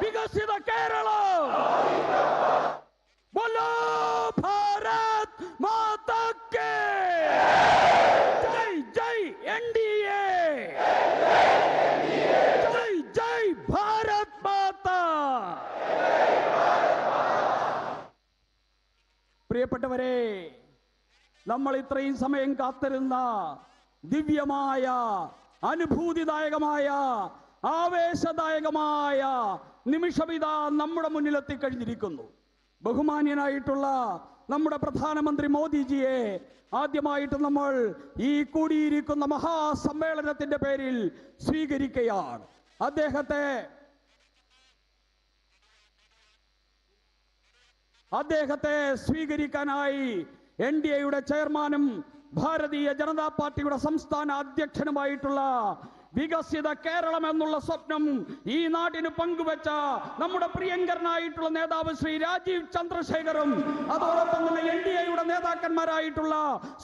വികസിത കേരളം. ബോലോ ഭാരത് മാതാ കേ ജയ് ജയ് എൻഡിഎ ജയ് ജയ് ഭാരത് മാതാ. പ്രിയപ്പെട്ടവരെ, നമ്മൾ ഇത്രയും സമയം കാത്തിരുന്ന ദിവ്യമായ, അനുഭൂതിദായകമായ, ആവേശദായകമായ നിമിഷമിതാ നമ്മുടെ മുന്നിലെത്തിക്കഴിഞ്ഞിരിക്കുന്നു. ബഹുമാന്യനായിട്ടുള്ള നമ്മുടെ പ്രധാനമന്ത്രി മോദിജിയെ ആദ്യമായിട്ട് നമ്മൾ ഈ കൂടിയിരിക്കുന്ന മഹാസമ്മേളനത്തിന്റെ പേരിൽ സ്വീകരിക്കുകയാണ്. അദ്ദേഹത്തെ സ്വീകരിക്കാനായി എൻഡിഎയുടെ ചെയർമാനും ഭാരതീയ ജനതാ പാർട്ടിയുടെ സംസ്ഥാന അധ്യക്ഷനുമായിട്ടുള്ള വികസിത കേരളം എന്നുള്ള സ്വപ്നം ഈ നാടിന് പങ്കുവെച്ച നമ്മുടെ പ്രിയങ്കരനായിട്ടുള്ള നേതാവ് ശ്രീ രാജീവ് ചന്ദ്രശേഖറും അതോടൊപ്പം തന്നെ എൻഡിഎയുടെ നേതാക്കന്മാരായിട്ടുള്ള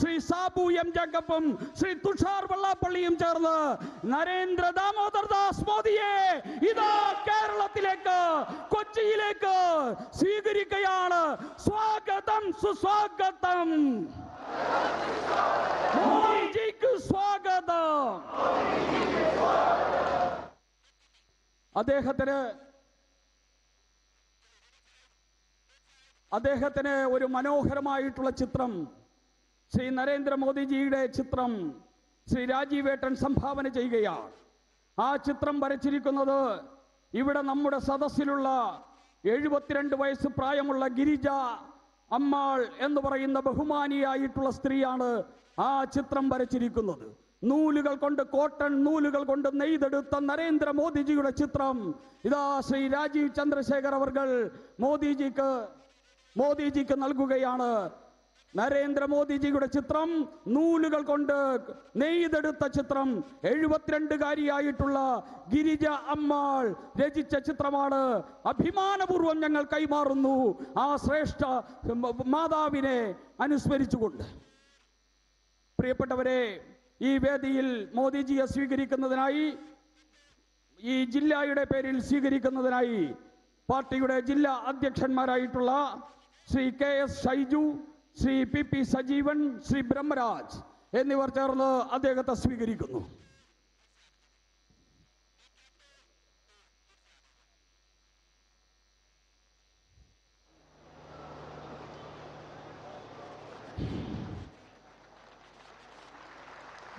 ശ്രീ സാബു എം ജേക്കബും ശ്രീ തുഷാർ വെള്ളാപ്പള്ളിയും ചേർന്ന് നരേന്ദ്ര ദാമോദർ ദാസ് മോദിയെ ഇതാ കേരളത്തിലേക്ക്, കൊച്ചിയിലേക്ക് സ്വീകരിക്കുകയാണ്. സ്വാഗതം, സുസ്വാഗതം. മോദിജിക്ക് സ്വാഗതം. അദ്ദേഹത്തിന് ഒരു മനോഹരമായിട്ടുള്ള ചിത്രം, ശ്രീ നരേന്ദ്രമോദിജിയുടെ ചിത്രം ശ്രീ രാജീവേട്ടൻ സംഭാവന ചെയ്യുകയാണ്. ആ ചിത്രം വരച്ചിരിക്കുന്നത് ഇവിടെ നമ്മുടെ സദസ്സിലുള്ള 72 വയസ്സ് പ്രായമുള്ള ഗിരിജ അമ്മാൾ എന്ന് പറയുന്ന ബഹുമാനിയായിട്ടുള്ള സ്ത്രീയാണ് ആ ചിത്രം വരച്ചിരിക്കുന്നത്. നൂലുകൾ കൊണ്ട്, കോട്ടൺ നൂലുകൾ കൊണ്ട് നെയ്തെടുത്ത നരേന്ദ്രമോദിജിയുടെ ചിത്രം ഇതാ ശ്രീ രാജീവ് ചന്ദ്രശേഖർ അവർകൾ മോദിജിക്ക് നൽകുകയാണ്. നരേന്ദ്രമോദിജിയുടെ ചിത്രം, നൂലുകൾ കൊണ്ട് നെയ്തെടുത്ത ചിത്രം, 72കാരിയായിട്ടുള്ള ഗിരിജ അമ്മാൾ രചിച്ച ചിത്രമാണ്. അഭിമാനപൂർവ്വം ഞങ്ങൾ കൈമാറുന്നു ആ ശ്രേഷ്ഠ മാതാവിനെ അനുസ്മരിച്ചുകൊണ്ട്. പ്രിയപ്പെട്ടവരെ, ഈ വേദിയിൽ മോദിജിയെ സ്വീകരിക്കുന്നതിനായി, ഈ ജില്ലയുടെ പേരിൽ സ്വീകരിക്കുന്നതിനായി പാർട്ടിയുടെ ജില്ലാ അധ്യക്ഷന്മാരായിട്ടുള്ള ശ്രീ KS ഷൈജു, ശ്രീ PP സജീവൻ, ശ്രീ ബ്രഹ്മരാജ് എന്നിവർ ചേർന്ന് അദ്ദേഹത്തെ സ്വീകരിക്കുന്നു.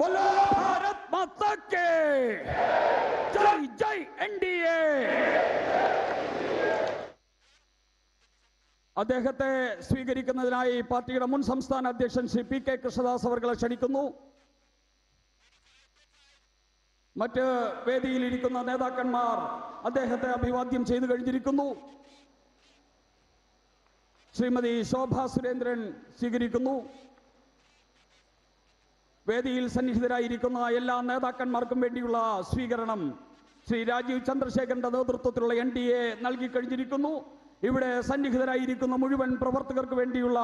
बोलो भारत माता के जय जय एनडीए. അദ്ദേഹത്തെ സ്വീകരിക്കുന്നതിനായി പാർട്ടിയുടെ മുൻ സംസ്ഥാന അധ്യക്ഷൻ ശ്രീ PK കൃഷ്ണദാസ് അവർകളെ ക്ഷണിക്കുന്നു. മറ്റ് വേദിയിലിരിക്കുന്ന നേതാക്കന്മാർ അദ്ദേഹത്തെ അഭിവാദ്യം ചെയ്തു കഴിഞ്ഞിരിക്കുന്നു. ശ്രീമതി ശോഭ സുരേന്ദ്രൻ സ്വീകരിക്കുന്നു. വേദിയിൽ സന്നിഹിതരായിരിക്കുന്ന എല്ലാ നേതാക്കന്മാർക്കും വേണ്ടിയുള്ള സ്വീകരണം ശ്രീ രാജീവ് ചന്ദ്രശേഖരന്റെ നേതൃത്വത്തിലുള്ള NDA നൽകി കഴിഞ്ഞിരിക്കുന്നു. ഇവിടെ സന്നിഹിതരായിരിക്കുന്ന മുഴുവൻ പ്രവർത്തകർക്ക് വേണ്ടിയുള്ള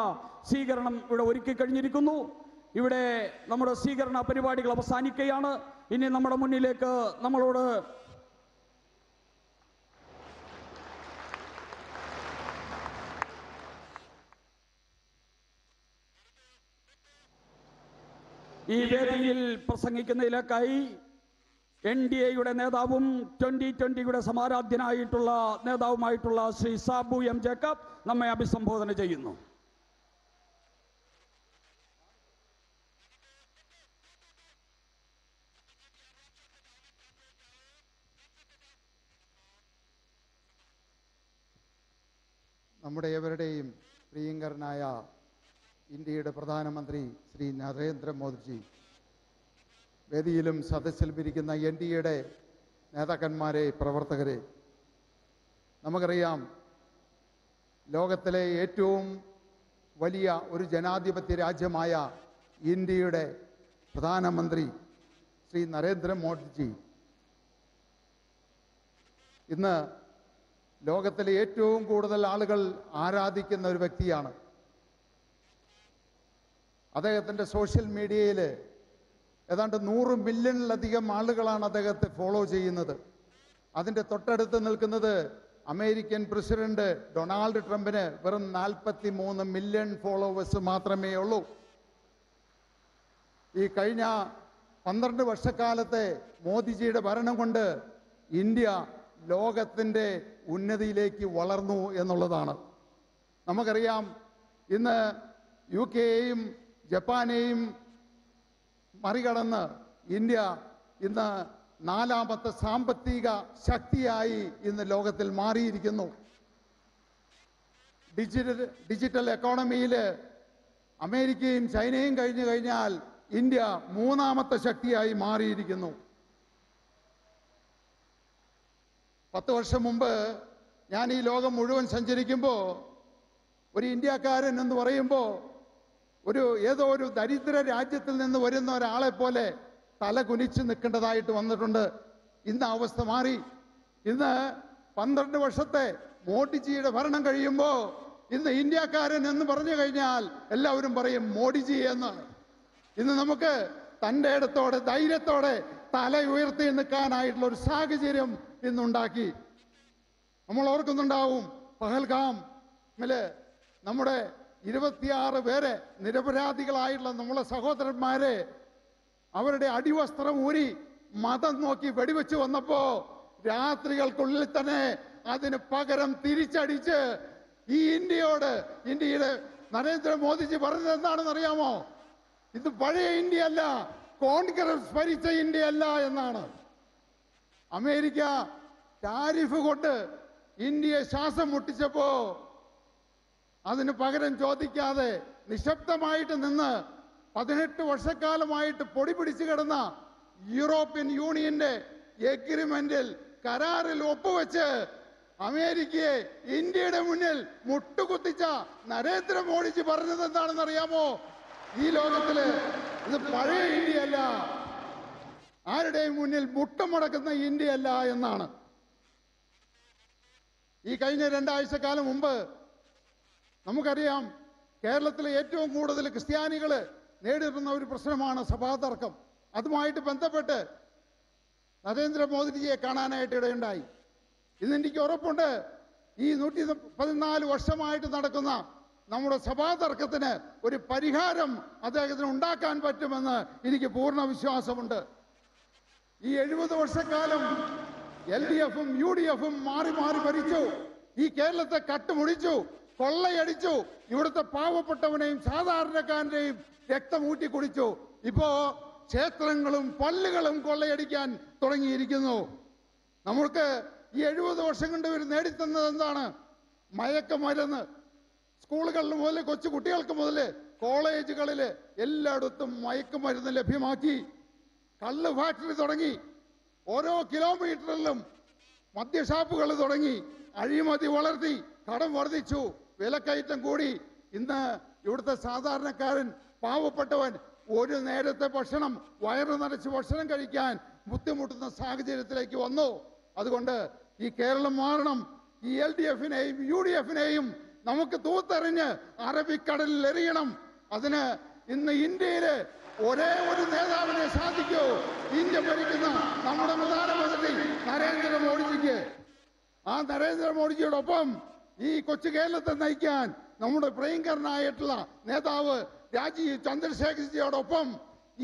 സ്വീകരണം ഇവിടെ ഒരുക്കി കഴിഞ്ഞിരിക്കുന്നു. ഇവിടെ നമ്മുടെ സ്വീകരണ പരിപാടികൾ അവസാനിക്കുകയാണ്. ഇനി നമ്മുടെ മുന്നിലേക്ക് നമ്മളോട് ഈ വേദിയിൽ പ്രസംഗിക്കുന്നതിലേക്കായി NDAയുടെ നേതാവും 2020യുടെ സമാരാധ്യനായിട്ടുള്ള നേതാവുമായിട്ടുള്ള ശ്രീ സാബു M ജേക്കബ് നമ്മെ അഭിസംബോധന ചെയ്യുന്നു. നമ്മുടെ ഏവരുടെയും പ്രിയങ്കരനായ ഇന്ത്യയുടെ പ്രധാനമന്ത്രി ശ്രീ നരേന്ദ്രമോദിജി, വേദിയിലും സദസ്സിലും ഇരിക്കുന്ന NDAയുടെ നേതാക്കന്മാരെ, പ്രവർത്തകരെ, നമുക്കറിയാം ലോകത്തിലെ ഏറ്റവും വലിയ ഒരു ജനാധിപത്യ രാജ്യമായ ഇന്ത്യയുടെ പ്രധാനമന്ത്രി ശ്രീ നരേന്ദ്രമോദിജി ഇന്ന് ലോകത്തിലെ ഏറ്റവും കൂടുതൽ ആളുകൾ ആരാധിക്കുന്ന ഒരു വ്യക്തിയാണ്. അദ്ദേഹത്തിൻ്റെ സോഷ്യൽ മീഡിയയിൽ ഏതാണ്ട് 100 മില്യണിലധികം ആളുകളാണ് അദ്ദേഹത്തെ ഫോളോ ചെയ്യുന്നത്. അതിൻ്റെ തൊട്ടടുത്ത് നിൽക്കുന്നത് അമേരിക്കൻ പ്രസിഡന്റ് ഡൊണാൾഡ് ട്രംപിന് വെറും 43 മില്യൺ ഫോളോവേഴ്സ് മാത്രമേ ഉള്ളൂ. ഈ കഴിഞ്ഞ 12 വർഷക്കാലത്തെ മോദിജിയുടെ ഭരണം കൊണ്ട് ഇന്ത്യ ലോകത്തിൻ്റെ ഉന്നതിയിലേക്ക് വളർന്നു എന്നുള്ളതാണ്. നമുക്കറിയാം, ഇന്ന് UK-യെയും ജപ്പാനെയും മറികടന്ന് ഇന്ത്യ ഇന്ന് 4ാമത്തെ സാമ്പത്തിക ശക്തിയായി ഇന്ന് ലോകത്തിൽ മാറിയിരിക്കുന്നു. ഡിജിറ്റൽ എക്കോണമിയിൽ അമേരിക്കയും ചൈനയും കഴിഞ്ഞു കഴിഞ്ഞാൽ ഇന്ത്യ 3ാമത്തെ ശക്തിയായി മാറിയിരിക്കുന്നു. 10 വർഷം മുമ്പ് ഞാൻ ഈ ലോകം മുഴുവൻ സഞ്ചരിക്കുമ്പോൾ ഒരു ഇന്ത്യക്കാരൻ എന്ന് പറയുമ്പോൾ ഏതോ ഒരു ദരിദ്ര രാജ്യത്തിൽ നിന്ന് വരുന്ന ഒരാളെ പോലെ തല കുനിച്ച് നിൽക്കേണ്ടതായിട്ട് വന്നിട്ടുണ്ട്. ഇന്ന് അവസ്ഥ മാറി. ഇന്ന് 12 വർഷത്തെ മോഡിജിയുടെ ഭരണം കഴിയുമ്പോൾ ഇന്ന് ഇന്ത്യക്കാരൻ എന്ന് പറഞ്ഞു കഴിഞ്ഞാൽ എല്ലാവരും പറയും മോഡിജി എന്നാണ്. ഇന്ന് നമുക്ക് തൻ്റെ ഇടത്തോടെ ധൈര്യത്തോടെ തല ഉയർത്തി നിൽക്കാനായിട്ടുള്ള ഒരു സാഹചര്യം ഇന്നുണ്ടാക്കി. നമ്മൾ ഓർക്കുന്നുണ്ടാവും, പഹൽഗാമില് നമ്മുടെ 26 പേരെ നിരപരാധികളായിട്ടുള്ള നമ്മളെ സഹോദരന്മാരെ അവരുടെ അടിവസ്ത്രം ഊരി മതം നോക്കി വെടിവെച്ച് വന്നപ്പോ രാത്രികൾക്കുള്ളിൽ തന്നെ അതിന് പകരം തിരിച്ചടിച്ച് ഈ ഇന്ത്യയുടെ നരേന്ദ്രമോദിജി പറഞ്ഞത് എന്താണെന്ന് അറിയാമോ? ഇത് പഴയ ഇന്ത്യ അല്ല, കോൺഗ്രസ് ഭരിച്ച ഇന്ത്യ അല്ല എന്നാണ്. അമേരിക്ക ടാരിഫ് കൊണ്ട് ഇന്ത്യയെ ശ്വാസം മുട്ടിച്ചപ്പോ അതിന് പകരം ചോദിക്കാതെ നിശബ്ദമായിട്ട് നിന്ന് 18 വർഷക്കാലമായിട്ട് പൊടി പിടിച്ചു കിടന്ന യൂറോപ്യൻ യൂണിയന്റെ എഗ്രിമെന്റിൽ കരാറിൽ ഒപ്പുവെച്ച് അമേരിക്കയെ ഇന്ത്യയുടെ മുന്നിൽ മുട്ടുകുത്തിച്ച നരേന്ദ്രമോദിജി പറഞ്ഞത് എന്താണെന്ന് അറിയാമോ? ഈ ലോകത്തില് ഇത് പഴയ ഇന്ത്യയല്ല, ആരുടെയും മുന്നിൽ മുട്ടുമുടക്കുന്ന ഇന്ത്യയല്ല എന്നാണ്. ഈ കഴിഞ്ഞ 2 ആഴ്ചക്കാലം മുമ്പ് നമുക്കറിയാം, കേരളത്തിലെ ഏറ്റവും കൂടുതൽ ക്രിസ്ത്യാനികൾ നേരിടുന്ന ഒരു പ്രശ്നമാണ് സഭാതർക്കം. അതുമായിട്ട് ബന്ധപ്പെട്ട് നരേന്ദ്രമോദിജിയെ കാണാനായിട്ട് ഇടയുണ്ടായി. ഇന്ന് എനിക്ക് ഉറപ്പുണ്ട്, ഈ 114 വർഷമായിട്ട് നടക്കുന്ന നമ്മുടെ സഭാതർക്കത്തിന് ഒരു പരിഹാരം അദ്ദേഹത്തിന് ഉണ്ടാക്കാൻ പറ്റുമെന്ന് എനിക്ക് പൂർണ്ണ വിശ്വാസമുണ്ട്. ഈ 70 വർഷക്കാലം LDF-ഉം UDF-ഉം മാറി മാറി ഭരിച്ചു. ഈ കേരളത്തെ കട്ടുമുടിച്ചു, കൊള്ളയടിച്ചു. ഇവിടുത്തെ പാവപ്പെട്ടവനെയും സാധാരണക്കാരനെയും രക്തം ഊറ്റി കുടിച്ചു. ഇപ്പോ ക്ഷേത്രങ്ങളും പള്ളികളും കൊള്ളയടിക്കാൻ തുടങ്ങിയിരിക്കുന്നു. നമുക്ക് ഈ 70 വർഷം കൊണ്ട് ഇവർ നേടിത്തന്നത് എന്താണ്? മയക്കുമരുന്ന്. സ്കൂളുകളിൽ മുതൽ കൊച്ചു കുട്ടികൾക്ക് മുതൽ കോളേജുകളിൽ എല്ലായിടത്തും മയക്കുമരുന്ന് ലഭ്യമാക്കി. കള്ള് ഫാക്ടറി തുടങ്ങി. ഓരോ കിലോമീറ്ററിലും മദ്യഷാപ്പുകൾ തുടങ്ങി. അഴിമതി വളർത്തി, കടം വർദ്ധിച്ചു, വിലക്കയറ്റം കൂടി. ഇന്ന് ഇവിടുത്തെ സാധാരണക്കാരൻ, പാവപ്പെട്ടവൻ ഒരു നേരത്തെ ഭക്ഷണം, വയറ് നിറച്ച് ഭക്ഷണം കഴിക്കാൻ ബുദ്ധിമുട്ടുന്ന സാഹചര്യത്തിലേക്ക് വന്നു. അതുകൊണ്ട് ഈ കേരളം മാറണം. ഈ LDF-നെയും UDF-നെയും നമുക്ക് തൂത്തെറിഞ്ഞ് അറബിക്കടലിൽ എറിയണം. അതിന് ഇന്ന് ഇന്ത്യയില് ഒരേ ഒരു നേതാവിനെ സാധിക്കൂ. ഇന്ത്യ ഭരിക്കുന്ന നമ്മുടെ പ്രധാനമന്ത്രി നരേന്ദ്രമോദിജിക്ക്. ആ നരേന്ദ്രമോദിജിയോടൊപ്പം ഈ കൊച്ചു കേരളത്തെ നയിക്കാൻ നമ്മുടെ പ്രിയങ്കരനായിട്ടുള്ള നേതാവ് രാജീവ് ചന്ദ്രശേഖർജിയോടൊപ്പം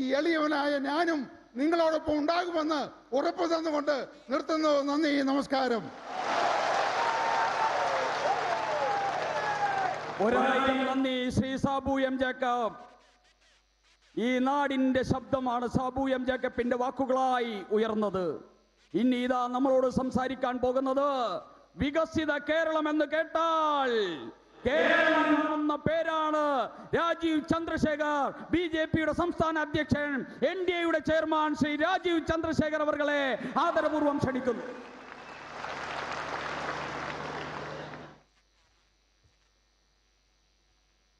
ഈ എളിയവനായ ഞാനും നിങ്ങളോടൊപ്പം ഉണ്ടാകുമെന്ന് ഉറപ്പ് തന്നുകൊണ്ട് നിർത്തുന്നു. നന്ദി, നമസ്കാരം. 1000 നന്ദി ശ്രീ സാബു എം ജേക്കബ്. ഈ നാടിന്റെ ശബ്ദമാണ് സാബു എം ജേക്കബിന്റെ വാക്കുകളായി ഉയർന്നത്. ഇനി ഇതാ നമ്മളോട് സംസാരിക്കാൻ പോകുന്നത്, വികസിത കേരളം എന്ന് കേട്ടാൽ കേരളം എന്ന പേരാണ് രാജീവ് ചന്ദ്രശേഖർ, BJP-യുടെ സംസ്ഥാന അധ്യക്ഷൻ, NDA-യുടെ ചെയർമാൻ ശ്രീ രാജീവ് ചന്ദ്രശേഖർ അവർകളെ ആദരപൂർവ്വം ക്ഷണിക്കുന്നു.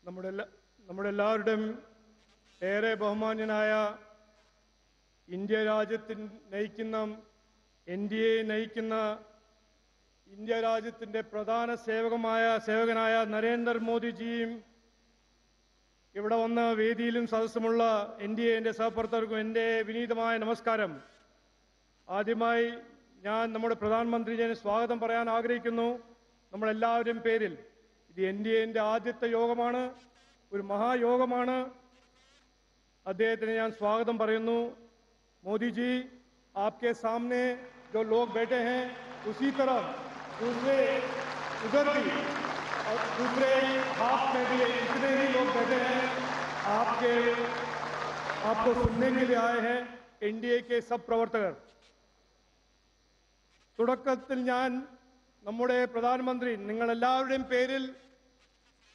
നമ്മുടെ എല്ലാവരുടെയും ഏറെ ബഹുമാന്യനായ ഇന്ത്യ രാജ്യത്തിൽ നയിക്കുന്ന NDA നയിക്കുന്ന ഇന്ത്യ രാജ്യത്തിൻ്റെ പ്രധാന സേവകനായ നരേന്ദ്രമോദിജിയും ഇവിടെ വന്ന വേദിയിലും സദസ്സുമുള്ള NDA-ൻ്റെ സഹപ്രവർത്തകർക്കും എൻ്റെ വിനീതമായ നമസ്കാരം. ആദ്യമായി ഞാൻ നമ്മുടെ പ്രധാനമന്ത്രിജിയെ സ്വാഗതം പറയാൻ ആഗ്രഹിക്കുന്നു. നമ്മളെല്ലാവരും പേരിൽ ഇത് NDAന്റെ ആദ്യത്തെ യോഗമാണ്, ഒരു മഹായോഗമാണ്. അദ്ദേഹത്തിന് ഞാൻ സ്വാഗതം പറയുന്നു. മോദിജി, आपके सामने जो लोग बैठे हैं उसी तरह दूसरे उधर भी और दूसरे हाथ में भी इतने ही लोग बैठे हैं आपको सुनने के लिए आए हैं NDA के सब प्रवर्तक. തുടക്കത്തിൽ ഞാൻ നമ്മുടെ പ്രധാനമന്ത്രി നിങ്ങളെല്ലാവരുടെയും പേരിൽ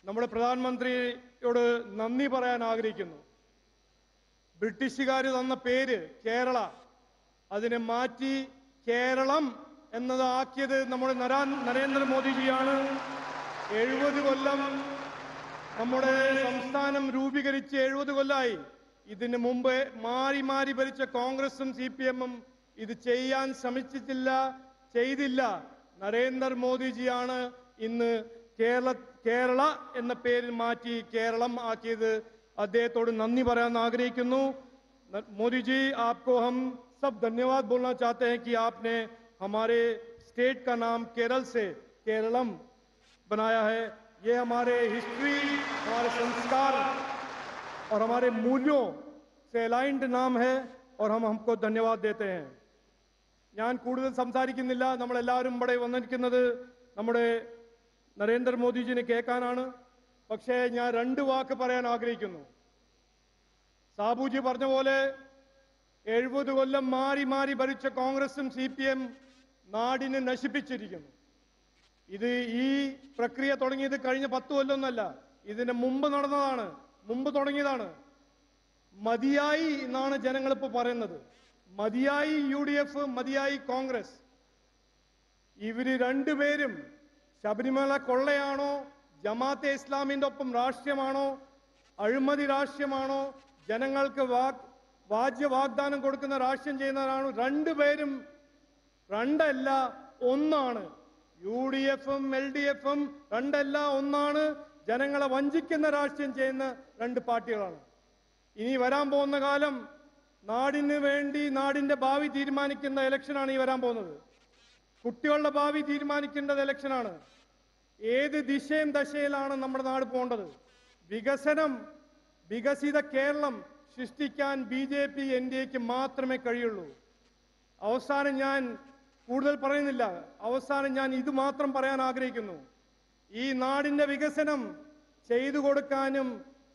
നമ്മുടെ പ്രധാനമന്ത്രിയോട് നന്ദി പറയാൻ ആഗ്രഹിക്കുന്നു. ബ്രിട്ടീഷുകാർ തന്ന പേര് കേരള, അതിനെ മാറ്റി കേരളം എന്നത് ആക്കിയത് നമ്മുടെ നരേന്ദ്രമോദിജിയാണ്. 70 കൊല്ലം നമ്മുടെ സംസ്ഥാനം രൂപീകരിച്ച് 70 കൊല്ലമായി. ഇതിന് മുമ്പ് മാറി മാറി ഭരിച്ച കോൺഗ്രസും CPM-ഉം ഇത് ചെയ്യാൻ ശ്രമിച്ചിട്ടില്ല, ചെയ്തില്ല. നരേന്ദ്രമോദിജിയാണ് ഇന്ന് കേരള എന്ന പേരിൽ മാറ്റി കേരളം ആക്കിയത്. അദ്ദേഹത്തോട് നന്ദി പറയാൻ ആഗ്രഹിക്കുന്നു. മോദിജി, आपको हम सब धन्यवाद बोलना चाहते हैं कि आपने हमारे स्टेट का नाम केरल से केरलम बनाया है. ये हमारे हिस्ट्री, हमारे संस्कार और हमारे मूल्यों से अलाइंड नाम है और हम हमको धन्यवाद देते हैं. ഞാൻ കൂടുതൽ സംസാരിക്കുന്നില്ല. നമ്മളെല്ലാവരും ഇവിടെ വന്നിരിക്കുന്നത് നമ്മുടെ നരേന്ദ്രമോദിജിനെ കേൾക്കാനാണ്. പക്ഷേ ഞാൻ 2 വാക്ക് പറയാൻ ആഗ്രഹിക്കുന്നു. സാബുജി പറഞ്ഞ പോലെ 70 കൊല്ലം മാറി മാറി ഭരിച്ച കോൺഗ്രസും CPM നാടിനെ നശിപ്പിച്ചിരിക്കുന്നു. ഇത് ഈ പ്രക്രിയ തുടങ്ങിയത് കഴിഞ്ഞ 10 കൊല്ലമൊന്നുമല്ല, ഇതിന് മുമ്പ് നടന്നതാണ്, മുമ്പ് തുടങ്ങിയതാണ്. മതിയായി എന്നാണ് ജനങ്ങളിപ്പോൾ പറയുന്നത്. മതിയായി UDF, മതിയായി കോൺഗ്രസ്. ഇവര് രണ്ടുപേരും ശബരിമല കൊള്ളയാണോ, ജമാഅത്തെ ഇസ്ലാമിന്റെ ഒപ്പം രാഷ്ട്രീയമാണോ, അഴിമതി രാഷ്ട്രീയമാണോ, ജനങ്ങൾക്ക് വാഗ്ദാനം കൊടുക്കുന്ന രാഷ്ട്രീയം ചെയ്യുന്നവരാണോ? രണ്ടുപേരും രണ്ടല്ല ഒന്നാണ്. UDF-ഉം LDF-ഉം രണ്ടല്ല ഒന്നാണ്. ജനങ്ങളെ വഞ്ചിക്കുന്ന രാഷ്ട്രീയം ചെയ്യുന്ന 2 പാർട്ടികളാണ്. ഇനി വരാൻ പോകുന്ന കാലം നാടിന് വേണ്ടി നാടിന്റെ ഭാവി തീരുമാനിക്കുന്ന ഇലക്ഷനാണ് ഈ വരാൻ പോകുന്നത്. കുട്ടികളുടെ ഭാവി തീരുമാനിക്കേണ്ടത് ഇലക്ഷനാണ്. ഏത് ദിശയും ദശയിലാണ് നമ്മുടെ നാട് പോകേണ്ടത്? വികസനം, വികസിത കേരളം സൃഷ്ടിക്കാൻ BJP NDAക്ക് മാത്രമേ കഴിയുള്ളൂ. അവസാനം ഞാൻ കൂടുതൽ പറയുന്നില്ല. അവസാനം ഞാൻ ഇത് മാത്രം പറയാൻ ആഗ്രഹിക്കുന്നു. ഈ നാടിന്റെ വികസനം ചെയ്തു കൊടുക്കാനും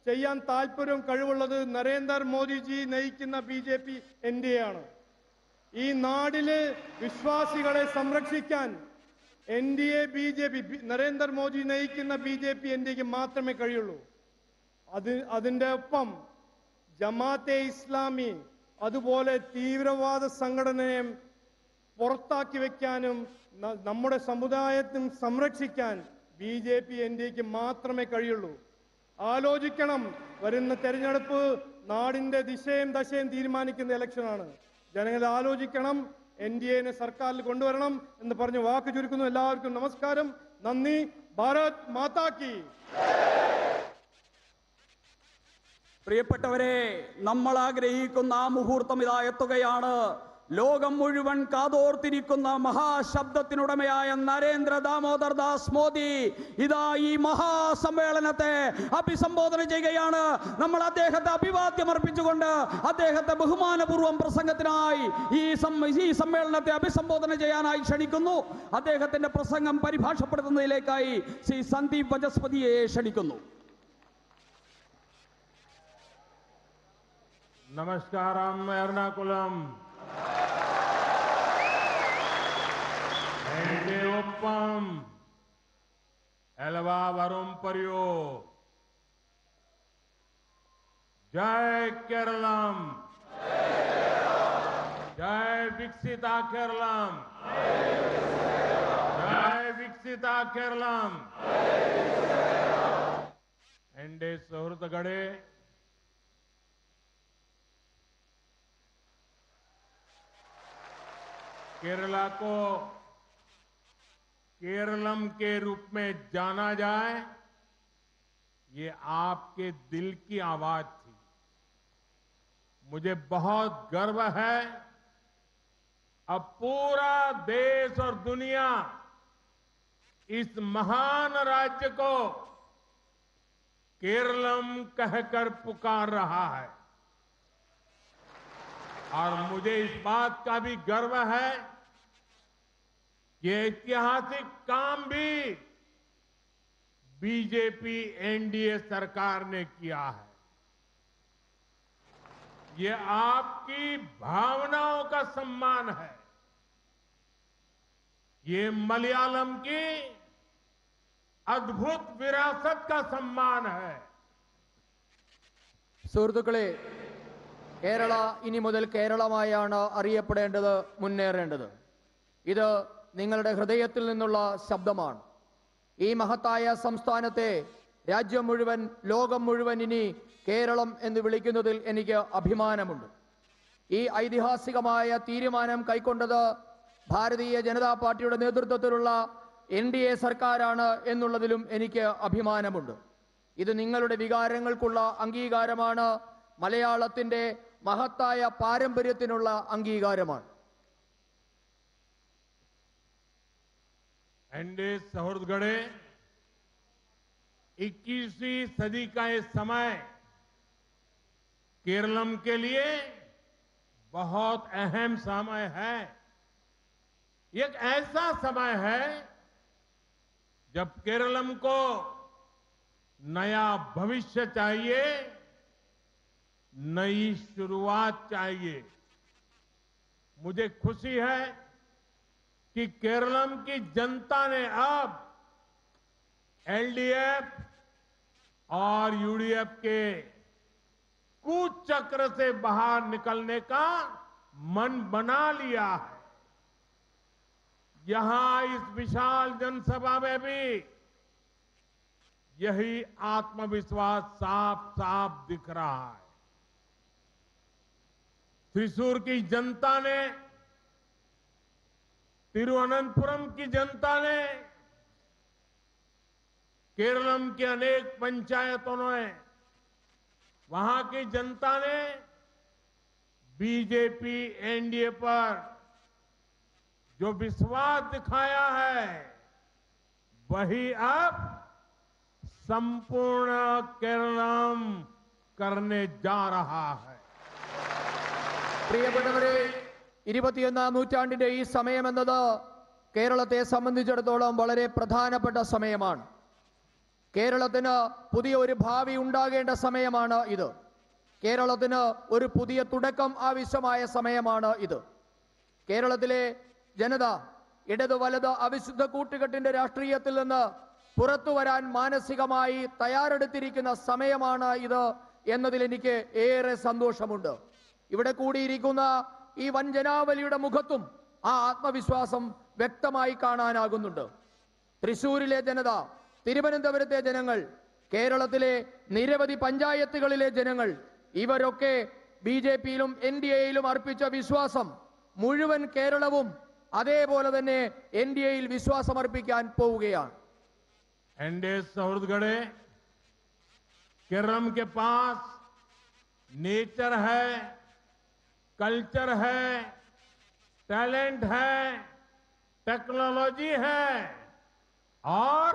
ചെയ്യാൻ താല്പര്യവും കഴിവുള്ളത് നരേന്ദ്രമോദിജി നയിക്കുന്ന BJP NDA ആണ്. ഈ നാടിലെ വിശ്വാസികളെ സംരക്ഷിക്കാൻ NDA BJP നരേന്ദ്രമോദി നയിക്കുന്ന BJP NDAക്ക് മാത്രമേ കഴിയുള്ളൂ. അതിന്റെ ഒപ്പം ജമാഅത്തെ ഇസ്ലാമി അതുപോലെ തീവ്രവാദ സംഘടനയെ പുറത്താക്കി വെക്കാനും നമ്മുടെ സമുദായത്തെ സംരക്ഷിക്കാൻ BJP NDAക്ക് മാത്രമേ കഴിയുള്ളൂ. ആലോചിക്കണം. വരുന്ന തെരഞ്ഞെടുപ്പ് നാടിന്റെ ദിശയും ദശയും തീരുമാനിക്കുന്ന ഇലക്ഷനാണ്. ജനങ്ങൾ ആലോചിക്കണം. NDAനെ സർക്കാരിൽ കൊണ്ടുവരണം എന്ന് പറഞ്ഞ് വാക്ക് ചുരുക്കുന്നു. എല്ലാവർക്കും നമസ്കാരം, നന്ദി. ഭാരത് മാതാ കി. പ്രിയപ്പെട്ടവരെ, നമ്മൾ ആഗ്രഹിക്കുന്ന ആ മുഹൂർത്തം ഇതാ എത്തുകയാണ്. ലോകം മുഴുവൻ കാതോർത്തിരിക്കുന്ന മഹാശബ്ദത്തിനുടമയായ നരേന്ദ്ര ദാമോദർ ദാസ് മോദി ഇതാ ഈ മഹാസമ്മേളനത്തെ അഭിസംബോധന ചെയ്യുകയാണ്. നമ്മൾ അദ്ദേഹത്തെ അഭിവാദ്യം അർപ്പിച്ചുകൊണ്ട് അദ്ദേഹത്തെ ബഹുമാനപൂർവ്വം പ്രസംഗത്തിനായി ഈ സമ്മേളനത്തെ അഭിസംബോധന ചെയ്യാനായി ക്ഷണിക്കുന്നു. അദ്ദേഹത്തിന്റെ പ്രസംഗം പരിഭാഷപ്പെടുത്തുന്നതിലേക്കായി ശ്രീ സന്ദീപ് വചസ്പതിയെ ക്ഷണിക്കുന്നു. നമസ്കാരം. എറണാകുളം എന്റെ ഒപ്പം എല്ലാവരും പറയൂ, ജയ് കേരളം, ജയ് വികസിത കേരളം, ജയ് വികസിത കേരളം. എന്റെ സുഹൃത്തുക്കളെ, केरला को केरलम के रूप में जाना जाए, ये आपके दिल की आवाज थी. मुझे बहुत गर्व है अब पूरा देश और दुनिया इस महान राज्य को केरलम कहकर पुकार रहा है और मुझे इस बात का भी गर्व है कि ऐतिहासिक काम भी बीजेपी एनडीए सरकार ने किया है। ये आपकी भावनाओं का सम्मान है। ये मलयालम की अद्भुत विरासत का सम्मान है। സുഹൃത്തുക്കളെ, കേരള ഇനി മുതൽ കേരളമായാണ് അറിയപ്പെടേണ്ടത്, മുന്നേറേണ്ടത്. ഇത് നിങ്ങളുടെ ഹൃദയത്തിൽ നിന്നുള്ള ശബ്ദമാണ്. ഈ മഹത്തായ സംസ്ഥാനത്തെ രാജ്യം മുഴുവൻ, ലോകം മുഴുവൻ ഇനി കേരളം എന്ന് വിളിക്കുന്നതിൽ എനിക്ക് അഭിമാനമുണ്ട്. ഈ ഐതിഹാസികമായ തീരുമാനം കൈക്കൊണ്ടത് ഭാരതീയ ജനതാ പാർട്ടിയുടെ നേതൃത്വത്തിലുള്ള എൻഡിഎ സർക്കാരാണ് എന്നുള്ളതിലും എനിക്ക് അഭിമാനമുണ്ട്. ഇത് നിങ്ങളുടെ വികാരങ്ങൾക്കുള്ള അംഗീകാരമാണ്, മലയാളത്തിന്റെ മഹത്തായ പാരമ്പര്യത്തിനുള്ള അംഗീകാരമാണ്. एनडीए सहोदरगढ़े 21वीं सदी का ये समय केरलम के लिए बहुत अहम समय है। एक ऐसा समय है जब केरलम को नया भविष्य चाहिए, नई शुरुआत चाहिए। मुझे खुशी है कि केरलम की जनता ने अब एलडीएफ और यूडीएफ के कुचक्र से बाहर निकलने का मन बना लिया है। यहां इस विशाल जनसभा में भी यही आत्मविश्वास साफ साफ दिख रहा है। त्रिशूर की जनता ने, तिरुवनंतपुरम की जनता ने, केरलम की अनेक पंचायतों ने, वहां की जनता ने बीजेपी एनडीए पर जो विश्वास दिखाया है वही अब संपूर्ण केरलम करने जा रहा है। പ്രിയപ്പെട്ടവരെ, 21ാം നൂറ്റാണ്ടിന്റെ ഈ സമയമെന്നത് കേരളത്തെ സംബന്ധിച്ചിടത്തോളം വളരെ പ്രധാനപ്പെട്ട സമയമാണ്. കേരളത്തിന് പുതിയ ഒരു ഭാവി ഉണ്ടാകേണ്ട സമയമാണ് ഇത്. കേരളത്തിന് ഒരു പുതിയ തുടക്കം ആവശ്യമായ സമയമാണ് ഇത്. കേരളത്തിലെ ജനത ഇടത് വലത് അവിശുദ്ധ കൂട്ടുകെട്ടിന്റെ രാഷ്ട്രീയത്തിൽ നിന്ന് പുറത്തു വരാൻ മാനസികമായി തയ്യാറെടുത്തിരിക്കുന്ന സമയമാണ് ഇത് എന്നതിൽ എനിക്ക് ഏറെ സന്തോഷമുണ്ട്. ഇവിടെ കൂടിയിരിക്കുന്ന ഈ വൻജനാവലിയുടെ മുഖത്തും ആ ആത്മവിശ്വാസം വ്യക്തമായി കാണാനാകുന്നുണ്ട്. തൃശൂരിലെ ജനത, തിരുവനന്തപുരത്തെ ജനങ്ങൾ, കേരളത്തിലെ നിരവധി പഞ്ചായത്തുകളിലെ ജനങ്ങൾ, ഇവരൊക്കെ ബിജെപിയിലും എൻഡിഎയിലും അർപ്പിച്ച വിശ്വാസം മുഴുവൻ കേരളവും അതേപോലെ തന്നെ എൻഡിഎയിൽ വിശ്വാസം അർപ്പിക്കാൻ പോവുകയാണ്. एनडीए सहोदरगढ़े, केरलम के पास नेचर है, कल्चर है, टैलेंट है, टेक्नोलॉजी है और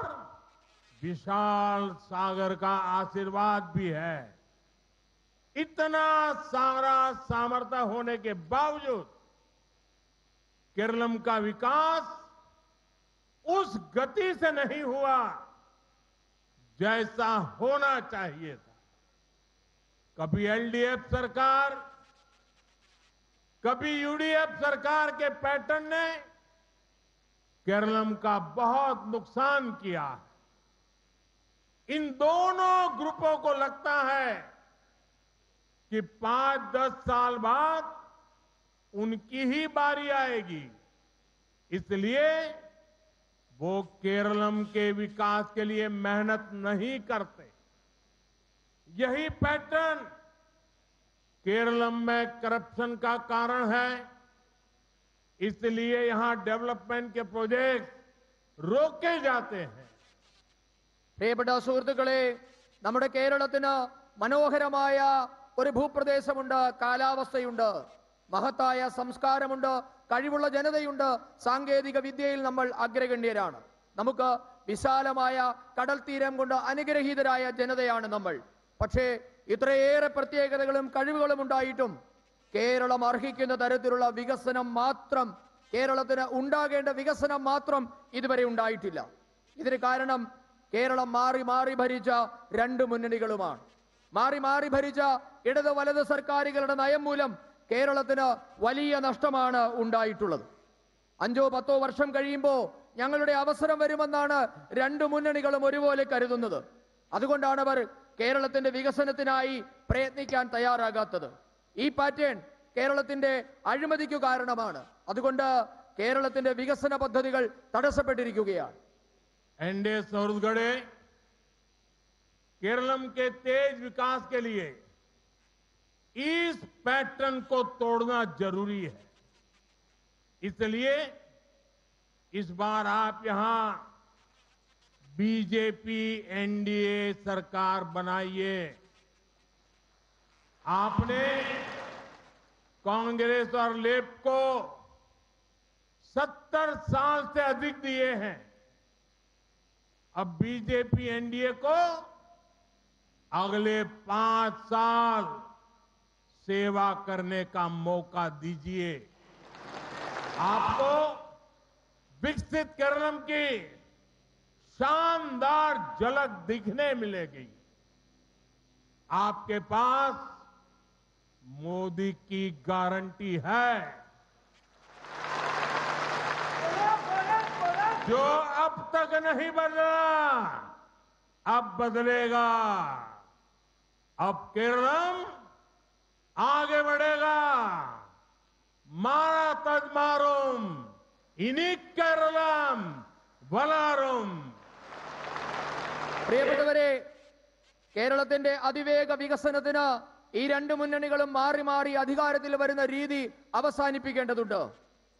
विशाल सागर का आशीर्वाद भी है। इतना सारा सामर्थ्य होने के बावजूद केरलम का विकास उस गति से नहीं हुआ जैसा होना चाहिए था। कभी एलडीएफ सरकार, कभी यूडीएफ सरकार के पैटर्न ने केरलम का बहुत नुकसान किया है। इन दोनों ग्रुपों को लगता है कि 5-10 साल बाद उनकी ही बारी आएगी, इसलिए वो केरलम के विकास के लिए मेहनत नहीं करते। यही पैटर्न केरलम में करप्शन का कारण है, इसलिए यहां डेवलपमेंट के प्रोजेक्ट रोके जाते हैं। പ്രിയപ്പെട്ട സുഹൃത്തുക്കളെ, നമ്മുടെ കേരളത്തിന് മനോഹരമായ ഒരു ഭൂപ്രദേശമുണ്ട്, കാലാവസ്ഥയുണ്ട്. മഹത്തായ സംസ്കാരമുണ്ട്, കഴിവുള്ള ജനതയുണ്ട്, സാങ്കേതിക വിദ്യയിൽ നമ്മൾ അഗ്രഗണ്യരാണ്. നമുക്ക് വിശാലമായ കടൽ തീരം കൊണ്ട് അനുഗ്രഹീതരായ ജനതയാണ് നമ്മൾ. പക്ഷേ ഇത്രയേറെ പ്രത്യേകതകളും കഴിവുകളും ഉണ്ടായിട്ടും കേരളം അർഹിക്കുന്ന തരത്തിലുള്ള വികസനം മാത്രം, കേരളത്തിന് ഉണ്ടാകേണ്ട വികസനം മാത്രം ഇതുവരെ ഉണ്ടായിട്ടില്ല. ഇതിന് കാരണം കേരളം മാറി മാറി ഭരിച്ച രണ്ട് മുന്നണികളുമാണ്. മാറി മാറി ഭരിച്ച ഇടത് വലത് സർക്കാരുകളുടെ നയം മൂലം കേരളത്തിന് വലിയ നഷ്ടമാണ് ഉണ്ടായിട്ടുള്ളത്. 5-10 വർഷം കഴിയുമ്പോൾ ഞങ്ങളുടെ അവസരം വരുമെന്നാണ് രണ്ട് മുന്നണികളും ഒരുപോലെ കരുതുന്നത്. അതുകൊണ്ടാണ് അവർ കേരളത്തിന്റെ വികസനത്തിനായി പ്രയത്നിക്കാൻ തയ്യാറാകാത്തത്. ഈ പാറ്റേൺ കേരളത്തിന്റെ അഴിമതിക്കു കാരണമാണ്. അതുകൊണ്ട് കേരളത്തിന്റെ വികസന പദ്ധതികൾ തടസ്സപ്പെട്ടിരിക്കുകയാണ്. एनडीए छत्तीसगढ़ केरलम के तेज विकास के लिए इस पैटर्न को तोड़ना जरूरी है. इसलिए इस बार आप यहां बीजेपी एनडीए सरकार बनाइए. आपने कांग्रेस और लेफ्ट को 70 साल से अधिक दिए हैं. अब बीजेपी एनडीए को अगले 5 साल सेवा करने का मौका दीजिए. आपको विकसित केरलम की शानदार झलक दिखने मिलेगी. आपके पास मोदी की गारंटी है. जो अब तक नहीं बदला अब बदलेगा. अब केरलम आगे बढ़ेगा. मारा तजमारुम इनी केरलम वलारुम. പ്രിയപ്പെട്ടവരെ, കേരളത്തിന്റെ അതിവേഗ വികസനത്തിന് ഈ രണ്ട് മുന്നണികളും മാറി മാറി അധികാരത്തിൽ വരുന്ന രീതി അവസാനിപ്പിക്കേണ്ടതുണ്ട്.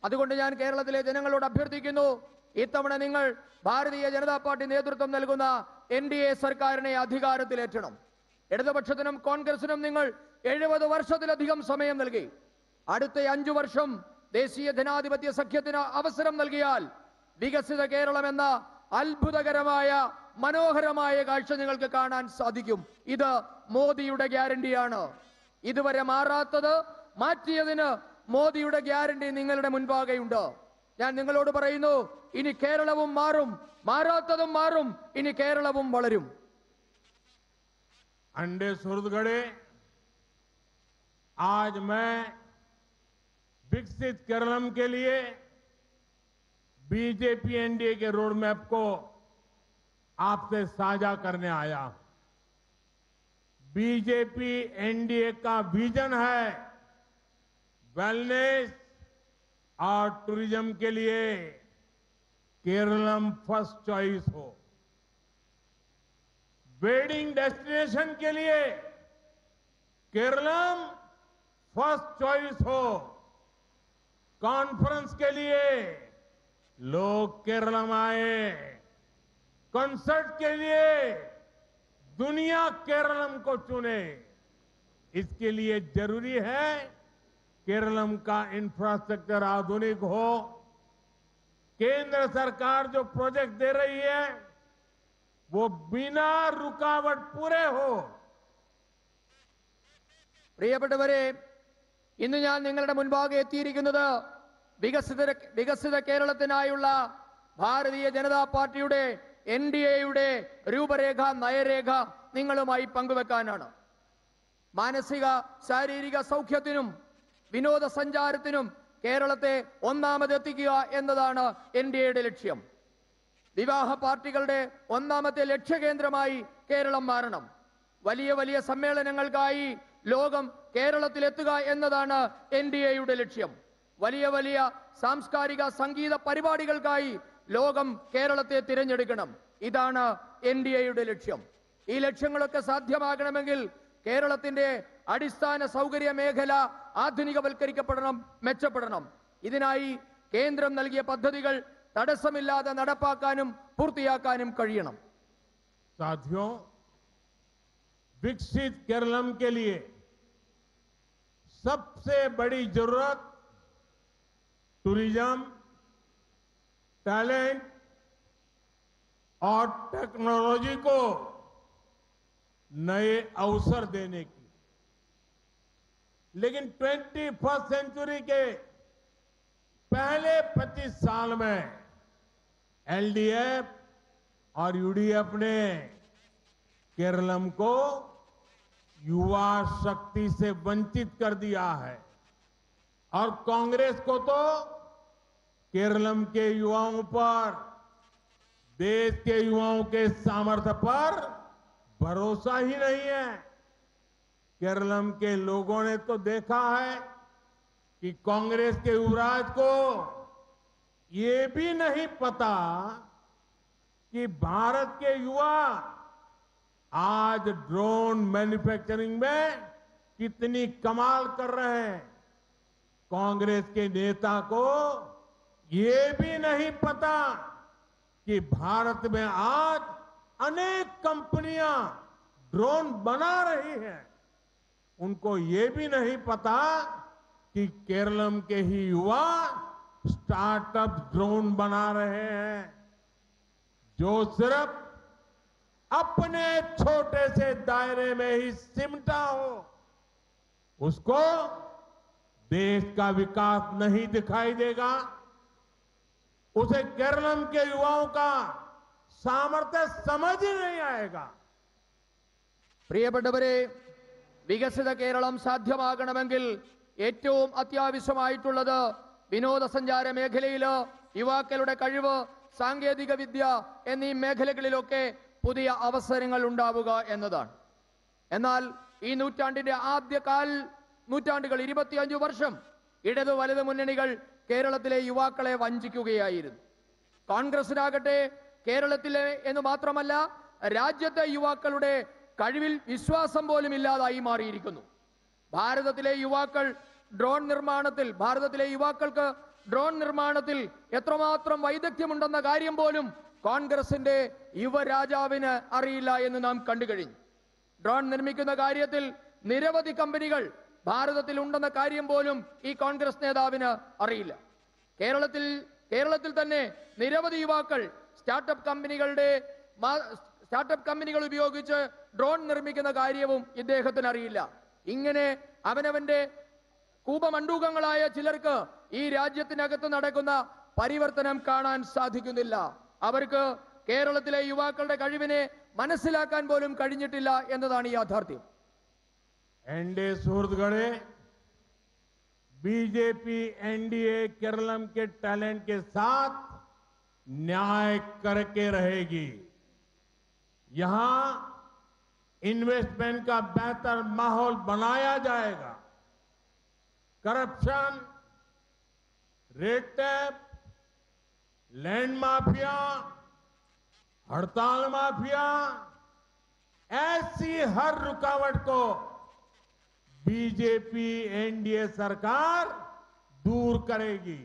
അതുകൊണ്ട് ഞാൻ കേരളത്തിലെ ജനങ്ങളോട് അഭ്യർത്ഥിക്കുന്നു, ഇത്തവണ നിങ്ങൾ ഭാരതീയ ജനതാ പാർട്ടി നേതൃത്വം നൽകുന്ന എൻഡിഎ സർക്കാരിനെ അധികാരത്തിലേറ്റണം. ഇടതുപക്ഷത്തിനും കോൺഗ്രസിനും നിങ്ങൾ 70 വർഷത്തിലധികം സമയം നൽകി. അടുത്ത 5 വർഷം ദേശീയ ജനാധിപത്യ സഖ്യത്തിന് അവസരം നൽകിയാൽ വികസിത കേരളം എന്ന അത്ഭുതകരമായ മനോഹരമായ കാഴ്ച നിങ്ങൾക്ക് കാണാൻ സാധിക്കും. ഇത് മോദിയുടെ ഗ്യാരണ്ടിയാണ്. ഇതുവരെ മാറാത്തത് മാറ്റിയതിന് മോദിയുടെ ഗ്യാരണ്ടി നിങ്ങളുടെ മുൻപാകെയുണ്ട്. ഞാൻ നിങ്ങളോട് പറയുന്നു, ഇനി കേരളവും മാറും, മാറാത്തതും മാറും, ഇനി കേരളവും വളരും. एनडीए छत्तीसगढ़ आज मैं विकसित केरलम के लिए बीजेपी एनडीए के रोड मैप को आपसे साझा करने आया हूं. बीजेपी एनडीए का विजन है वेलनेस और टूरिज्म के लिए केरलम फर्स्ट चॉइस हो. वेडिंग डेस्टिनेशन के लिए केरलम फर्स्ट चॉइस हो. कॉन्फ्रेंस के लिए लोग केरलम आए. कंसर्ट के लिए दुनिया केरलम को चुने. इसके लिए जरूरी है केरलम का इंफ्रास्ट्रक्चर आधुनिक हो. केंद्र सरकार जो प्रोजेक्ट दे रही है वो बिना रुकावट पूरे हो. പ്രിയപ്പെട്ടവരെ, ഇന്ന് ഞാൻ നിങ്ങളുടെ മുൻപാകെ എത്തിയിരിക്കുന്നത് വികസിത കേരളത്തിനായുള്ള ഭാരതീയ ജനതാ പാർട്ടിയുടെ എൻഡിഎയുടെ രൂപരേഖ, നയരേഖ നിങ്ങളുമായി പങ്കുവെക്കാനാണ്. മാനസിക ശാരീരിക സൗഖ്യത്തിനും വിനോദസഞ്ചാരത്തിനും കേരളത്തെ ഒന്നാമതെത്തിക്കുക എന്നതാണ് എൻഡിഎയുടെ ലക്ഷ്യം. വിവാഹ പാർട്ടികളുടെ ഒന്നാമത്തെ ലക്ഷ്യകേന്ദ്രമായി കേരളം മാറണം. വലിയ വലിയ സമ്മേളനങ്ങൾക്കായി ലോകം കേരളത്തിലെത്തുക എന്നതാണ് എൻഡിഎയുടെ ലക്ഷ്യം. വലിയ വലിയ സാംസ്കാരിക സംഗീത പരിപാടികൾക്കായി ലോകം കേരളത്തെ തിരഞ്ഞെടുക്കണം. ഇതാണ് എൻഡിഎയുടെ ലക്ഷ്യം. ഈ ലക്ഷ്യങ്ങളൊക്കെ സാധ്യമാകണമെങ്കിൽ കേരളത്തിന്റെ അടിസ്ഥാന സൗകര്യ മേഖല ആധുനികവൽക്കരിക്കപ്പെടണം, മെച്ചപ്പെടണം. ഇതിനായി കേന്ദ്രം നൽകിയ പദ്ധതികൾ തടസ്സമില്ലാതെ നടപ്പാക്കാനും പൂർത്തിയാക്കാനും കഴിയണം. साथियों, विकसित केरलम के लिए सबसे बड़ी जरूरत टूरिज्म, टैलेंट और टेक्नोलॉजी को नए अवसर देने की। लेकिन 21st सेंचुरी के पहले 25 साल में एलडीएफ और यूडीएफ ने केरलम को युवा शक्ति से वंचित कर दिया है और कांग्रेस को तो केरलम के युवाओं पर, देश के युवाओं के सामर्थ्य पर भरोसा ही नहीं है। केरलम के लोगों ने तो देखा है कि कांग्रेस के युवराज को ये भी नहीं पता कि भारत के युवा आज ड्रोन मैन्युफैक्चरिंग में कितनी कमाल कर रहे हैं। कांग्रेस के नेता को ये भी नहीं पता कि भारत में आज अनेक कंपनियां ड्रोन बना रही हैं। उनको ये भी नहीं पता कि केरलम के ही युवा स्टार्टअप ड्रोन बना रहे हैं, जो सिर्फ अपने छोटे से दायरे में ही सिमटा हो। उसको देश का विकास नहीं दिखाई देगा, उसे केरलम के युवाओं का सामर्थ्य समझ ही नहीं आएगा। പ്രിയപ്പെട്ടവരെ, വികസിത കേരളം സാധ്യമാകണമെങ്കിൽ ഏറ്റവും അത്യാവശ്യമായിട്ടുള്ളത് വിനോദസഞ്ചാര മേഖലയിൽ യുവാക്കളുടെ കഴിവ്, സാങ്കേതിക വിദ്യ എന്നീ മേഖലകളിലൊക്കെ പുതിയ അവസരങ്ങൾ ഉണ്ടാവുക എന്നതാണ്. എന്നാൽ ഈ നൂറ്റാണ്ടിന്റെ ആദ്യ നൂറ്റാണ്ടുകൾ 25 വർഷം ഇടതു വലതു മുന്നണികൾ കേരളത്തിലെ യുവാക്കളെ വഞ്ചിക്കുകയായിരുന്നു. കോൺഗ്രസിനാകട്ടെ കേരളത്തിലെ എന്ന് മാത്രമല്ല രാജ്യത്തെ യുവാക്കളുടെ കഴിവിൽ വിശ്വാസം പോലും ഇല്ലാതായി മാറിയിരിക്കുന്നു. ഭാരതത്തിലെ യുവാക്കൾക്ക് ഡ്രോൺ നിർമ്മാണത്തിൽ എത്രമാത്രം വൈദഗ്ധ്യമുണ്ടെന്ന കാര്യം പോലും കോൺഗ്രസിന്റെ യുവരാജാവിന് അറിയില്ല എന്ന് നാം കണ്ടുകഴിഞ്ഞു. ഡ്രോൺ നിർമ്മിക്കുന്ന കാര്യത്തിൽ നിരവധി കമ്പനികൾ ഭാരതത്തിൽ ഉണ്ടെന്ന കാര്യം പോലും ഈ കോൺഗ്രസ് നേതാവിന് അറിയില്ല. കേരളത്തിൽ തന്നെ നിരവധി യുവാക്കൾ സ്റ്റാർട്ടപ്പ് കമ്പനികൾ ഉപയോഗിച്ച് ഡ്രോൺ നിർമ്മിക്കുന്ന കാര്യവും ഇദ്ദേഹത്തിന് അറിയില്ല. ഇങ്ങനെ അവനവന്റെ കൂപമണ്ഡൂകങ്ങളായ ചിലർക്ക് ഈ രാജ്യത്തിനകത്ത് നടക്കുന്ന പരിവർത്തനം കാണാൻ സാധിക്കുന്നില്ല. അവർക്ക് കേരളത്തിലെ യുവാക്കളുടെ കഴിവിനെ മനസ്സിലാക്കാൻ പോലും കഴിഞ്ഞിട്ടില്ല എന്നതാണ് യാഥാർത്ഥ്യം. एनडीए सुहृदगणे, बीजेपी एनडीए केरलम के टैलेंट के साथ न्याय करके रहेगी। यहां इन्वेस्टमेंट का बेहतर माहौल बनाया जाएगा। Corruption, red tape, land mafia, हड़ताल माफिया, ऐसी हर रुकावट को बीजेपी एनडीए सरकार दूर करेगी।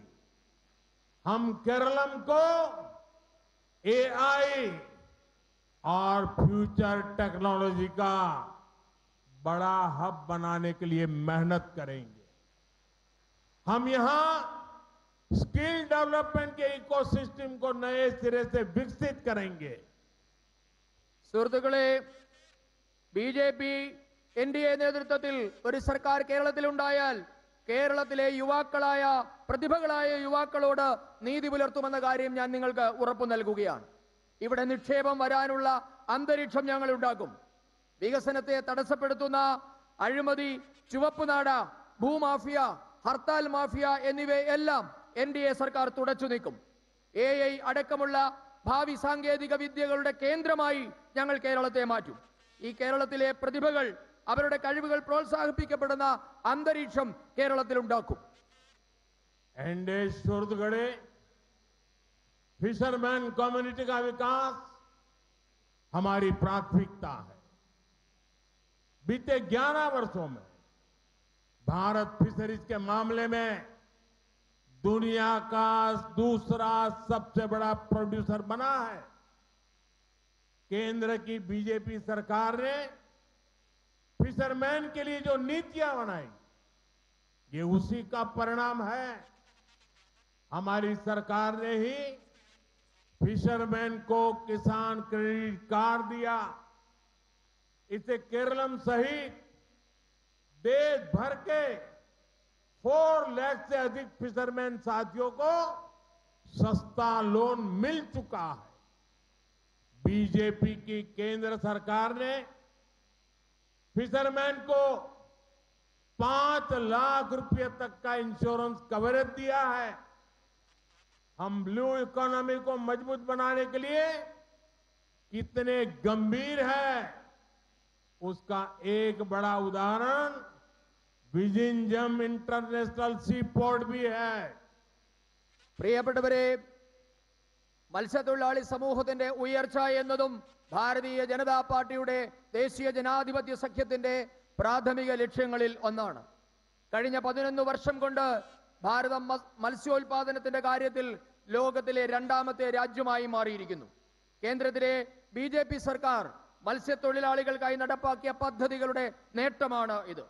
हम केरलम को एआई और फ्यूचर टेक्नोलॉजी का बड़ा हब बनाने के लिए मेहनत करेंगे। हम यहां स्किल डेवलपमेंट के इकोसिस्टम को नए सिरे से विकसित करेंगे। സുഹൃത്തുക്കളെ, ബിജെപി എൻഡിഎ നേതൃത്വത്തിൽ ഒരു സർക്കാർ കേരളത്തിലുണ്ടായാൽ കേരളത്തിലെ പ്രതിഭകളായ യുവാക്കളോട് നീതി പുലർത്തുമെന്ന കാര്യം ഞാൻ നിങ്ങൾക്ക് ഉറപ്പു നൽകുകയാണ്. ഇവിടെ നിക്ഷേപം വരാനുള്ള അന്തരീക്ഷം ഞങ്ങൾ ഉണ്ടാക്കും. വികസനത്തെ തടസ്സപ്പെടുത്തുന്ന അഴിമതി, ചുവപ്പുനാട, ഭൂമാഫിയ, ഹർത്താൽ മാഫിയ എന്നിവയെല്ലാം എൻഡിഎ സർക്കാർ തുടച്ചു നീക്കും. AI അടക്കമുള്ള ഭാവി സാങ്കേതിക വിദ്യകളുടെ കേന്ദ്രമായി ഞങ്ങൾ കേരളത്തെ മാറ്റും. ഈ കേരളത്തിലെ പ്രതിഭകൾ, അവരുടെ കഴിവുകൾ പ്രോത്സാഹിപ്പിക്കപ്പെടുന്ന അന്തരീക്ഷം കേരളത്തിൽ ഉണ്ടാക്കും. एनडीए सुहृदगणे, फिशरमैन कम्युनिटी का विकास हमारी प्राथमिकता है। बीते 11 वर्षों में भारत फिशरीज के मामले में दुनिया का दूसरा सबसे बड़ा प्रोड्यूसर बना है। केंद्र की बीजेपी सरकार ने फिशरमैन के लिए जो नीतियां बनाई, ये उसी का परिणाम है। हमारी सरकार ने ही फिशरमैन को किसान क्रेडिट कार्ड दिया। इसे केरलम सहित देश भर के 4 लाख से अधिक फिशरमैन साथियों को सस्ता लोन मिल चुका है। बीजेपी की केंद्र सरकार ने फिशरमैन को 5 लाख रुपए तक का इंश्योरेंस कवरेज दिया है। हम ब्लू इकोनॉमी को मजबूत बनाने के लिए कितने गंभीर है, उसका एक बड़ा उदाहरण विजिंजम इंटरनेशनल सी पोर्ट भी है। പ്രിയപ്പെട്ടവരെ, മത്സ്യത്തൊഴിലാളി സമൂഹത്തിന്റെ ഉയർച്ച എന്നതും ഭാരതീയ ജനതാ പാർട്ടിയുടെ ദേശീയ ജനാധിപത്യ സഖ്യത്തിന്റെ പ്രാഥമിക ലക്ഷ്യങ്ങളിൽ ഒന്നാണ്. കഴിഞ്ഞ 11 വർഷം കൊണ്ട് ഭാരതം മത്സ്യോൽപാദനത്തിന്റെ കാര്യത്തിൽ ലോകത്തിലെ 2ാമത്തെ രാജ്യമായി മാറിയിരിക്കുന്നു. കേന്ദ്രത്തിലെ ബിജെപി സർക്കാർ മത്സ്യത്തൊഴിലാളികൾക്കായി നടപ്പാക്കിയ പദ്ധതികളുടെ നേട്ടമാണ് ഇത്.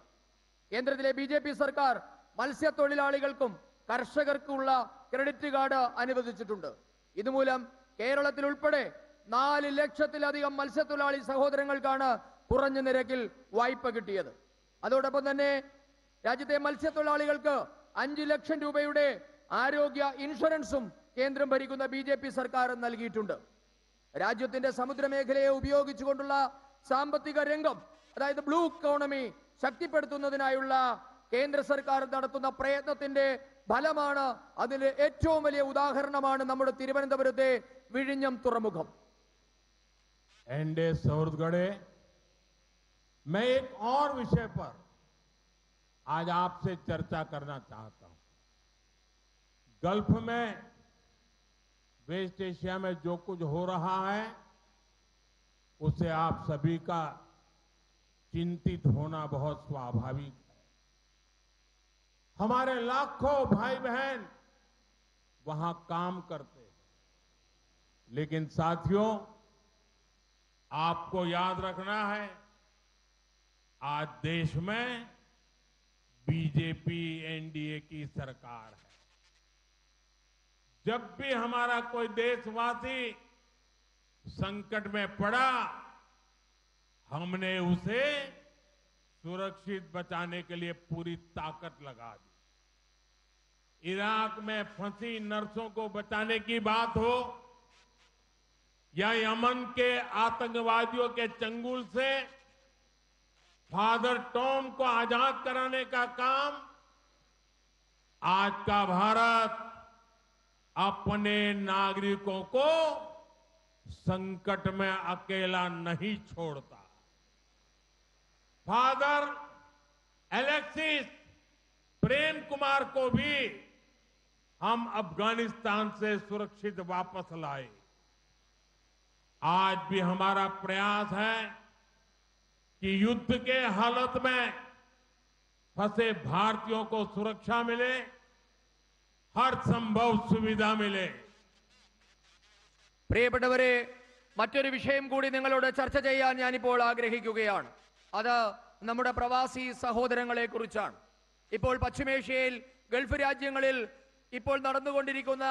കേന്ദ്രത്തിലെ ബിജെപി സർക്കാർ മത്സ്യത്തൊഴിലാളികൾക്കും കർഷകർക്കുള്ള ക്രെഡിറ്റ് കാർഡ് അനുവദിച്ചിട്ടുണ്ട്. ഇതുമൂലം കേരളത്തിൽ ഉൾപ്പെടെ 4 ലക്ഷത്തിലധികം മത്സ്യത്തൊഴിലാളി സഹോദരങ്ങൾക്കാണ് കുറഞ്ഞ നിരക്കിൽ വായ്പ കിട്ടിയത്. അതോടൊപ്പം തന്നെ രാജ്യത്തെ മത്സ്യത്തൊഴിലാളികൾക്ക് 5 ലക്ഷം രൂപയുടെ ആരോഗ്യ ഇൻഷുറൻസും കേന്ദ്രം ഭരിക്കുന്ന ബിജെപി സർക്കാർ നൽകിയിട്ടുണ്ട്. രാജ്യത്തിന്റെ സമുദ്രമേഖലയെ ഉപയോഗിച്ചുകൊണ്ടുള്ള സാമ്പത്തിക രംഗം, അതായത് ബ്ലൂ ഇക്കോണമി ശക്തിപ്പെടുത്തുന്നതിനായുള്ള കേന്ദ്ര സർക്കാർ നടത്തുന്ന പ്രയത്നത്തിന്റെ ഫലമാണ്. അതിന്റെ ഏറ്റവും വലിയ ഉദാഹരണമാണ് നമ്മുടെ തിരുവനന്തപുരത്തെ വിഴിഞ്ഞം തുറമുഖം. एनडे सौरगढ़े, मैं एक और विषय पर आज आपसे चर्चा करना चाहता हूं। गल्फ में, वेस्ट एशिया में जो कुछ हो रहा है उससे आप सभी का चिंतित होना बहुत स्वाभाविक है। हमारे लाखों भाई बहन वहां काम करते हैं, लेकिन साथियों, आपको याद रखना है, आज देश में बीजेपी एनडीए की सरकार है। जब भी हमारा कोई देशवासी संकट में पड़ा, हमने उसे सुरक्षित बचाने के लिए पूरी ताकत लगा दी। इराक में फंसी नर्सों को बचाने की बात हो या यमन के आतंकवादियों के चंगुल से फादर टॉम को आजाद कराने का काम, आज का भारत अपने नागरिकों को संकट में अकेला नहीं छोड़ता। फादर एलेक्सिस प्रेम कुमार को भी हम अफगानिस्तान से सुरक्षित वापस लाए। आज भी हमारा प्रयास है कि युद्ध के हालत में फंसे भारतीयों को सुरक्षा मिले, हर संभव सुविधा मिले। പ്രിയപ്പെട്ടവരെ, മറ്റൊരു വിഷയം കൂടി നിങ്ങളോട് ചർച്ച ചെയ്യാൻ ഞാനിപ്പോൾ ആഗ്രഹിക്കുകയാണ്. അത് നമ്മുടെ പ്രവാസി സഹോദരങ്ങളെ കുറിച്ചാണ്. ഇപ്പോൾ പശ്ചിമേഷ്യയിൽ, ഗൾഫ് രാജ്യങ്ങളിൽ ഇപ്പോൾ നടന്നുകൊണ്ടിരിക്കുന്ന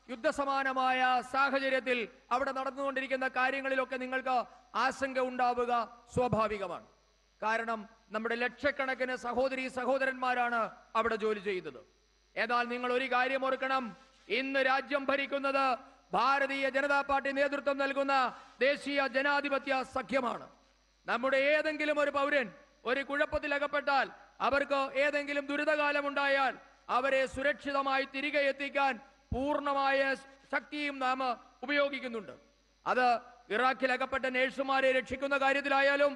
യുദ്ധസമാനമായ സാഹചര്യത്തിൽ അവിടെ നടന്നുകൊണ്ടിരിക്കുന്ന കാര്യങ്ങളിലൊക്കെ നിങ്ങൾക്ക് ആശങ്ക ഉണ്ടാവുക സ്വാഭാവികമാണ്. കാരണം നമ്മുടെ ലക്ഷക്കണക്കിന് സഹോദരീ സഹോദരന്മാരാണ് അവിടെ ജോലി ചെയ്യുന്നത്. എന്നാൽ നിങ്ങൾ ഒരു കാര്യം ഓർക്കണം, ഇന്ന് രാജ്യം ഭരിക്കുന്നത് ഭാരതീയ ജനതാ പാർട്ടി നേതൃത്വം നൽകുന്ന ദേശീയ ജനാധിപത്യ സഖ്യമാണ്. നമ്മുടെ ഏതെങ്കിലും ഒരു പൗരൻ ഒരു കുഴപ്പത്തിൽ അകപ്പെട്ടാൽ, അവർക്ക് ഏതെങ്കിലും ദുരിതകാലം ഉണ്ടായാൽ അവരെ സുരക്ഷിതമായി തിരികെ എത്തിക്കാൻ പൂർണ്ണമായ ശക്തിയും നാം ഉപയോഗിക്കുന്നുണ്ട്. അത് ഇറാഖിൽ അകപ്പെട്ട നഴ്സുമാരെ രക്ഷിക്കുന്ന കാര്യത്തിലായാലും,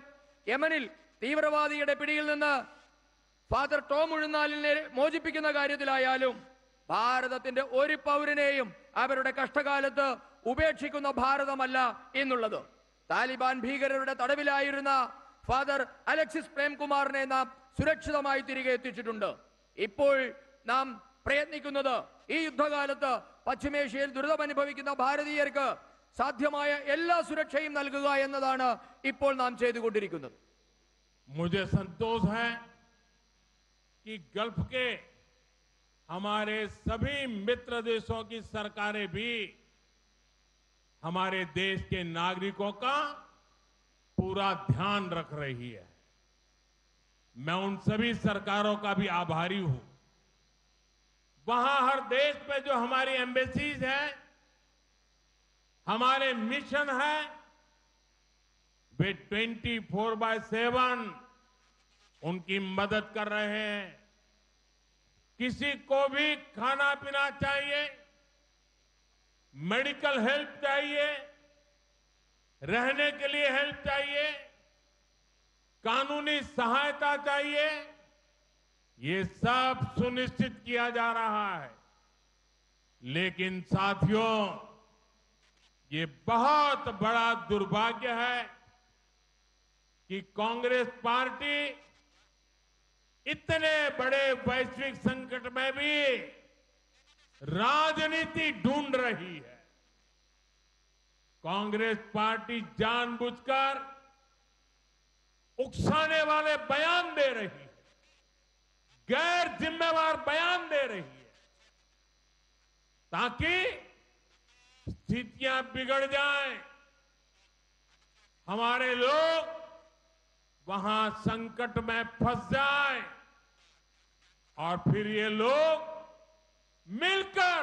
യമനിൽ തീവ്രവാദിയുടെ പിടിയിൽ നിന്ന് ഫാദർ ടോം ഉഴുന്നാലിനെ മോചിപ്പിക്കുന്ന കാര്യത്തിലായാലും, ഭാരതത്തിന്റെ ഒരു പൗരനെയും അവരുടെ കഷ്ടകാലത്ത് ഉപേക്ഷിക്കുന്ന ഭാരതമല്ല എന്നുള്ളത്. താലിബാൻ ഭീകരരുടെ തടവിലായിരുന്ന ഫാദർ അലക്സിസ് പ്രേംകുമാറിനെ നാം സുരക്ഷിതമായി തിരികെ എത്തിച്ചിട്ടുണ്ട്. ഇപ്പോൾ നാം പ്രയത്നിക്കുന്നത് ഈ യുദ്ധകാലത്ത് പശ്ചിമേഷ്യയിൽ ദുരിതമനുഭവിക്കുന്ന ഭാരതീയർക്ക് സാധ്യമായ എല്ലാ സുരക്ഷയും നൽകുക എന്നതാണ് ഇപ്പോൾ നാം ചെയ്തുകൊണ്ടിരിക്കുന്നത്. मुझे संतोष है कि गल्फ के हमारे सभी मित्र देशों की सरकारें भी हमारे देश के नागरिकों का पूरा ध्यान रख रही है। मैं उन सभी सरकारों का भी आभारी हूं। वहां हर देश में जो हमारी एम्बेसीज हैं, हमारे मिशन है, वे 24/7 उनकी मदद कर रहे हैं। किसी को भी खाना पीना चाहिए, मेडिकल हेल्प चाहिए, रहने के लिए हेल्प चाहिए, कानूनी सहायता चाहिए, ये सब सुनिश्चित किया जा रहा है। लेकिन साथियों, ये बहुत बड़ा दुर्भाग्य है कि कांग्रेस पार्टी इतने बड़े वैश्विक संकट में भी राजनीति ढूंढ रही है। कांग्रेस पार्टी जानबूझकर उकसाने वाले बयान दे रही है, गैर जिम्मेवार बयान दे रही है, ताकि स्थितियां बिगड़ जाएं, हमारे लोग वहां संकट में फंस जाएं और फिर ये लोग मिलकर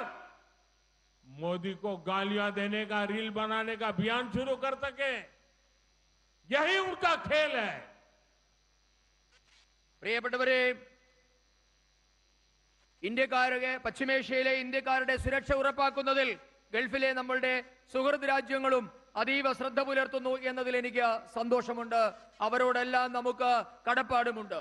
मोदी को गालियां देने का, रील बनाने का अभियान शुरू कर सके। यही उनका खेल है। പ്രിയപ്പെട്ടവരെ, ഇന്ത്യക്കാരുടെ പശ്ചിമേഷ്യയിലെ ഇന്ത്യക്കാരുടെ സുരക്ഷ ഉറപ്പാക്കുന്നതിൽ ഗൾഫിലെ നമ്മളുടെ സുഹൃത്ത് രാജ്യങ്ങളും അതീവ ശ്രദ്ധ പുലർത്തുന്നു എന്നതിൽ എനിക്ക് സന്തോഷമുണ്ട്. അവരോടെല്ലാം നമുക്ക് കടപ്പാടുമുണ്ട്.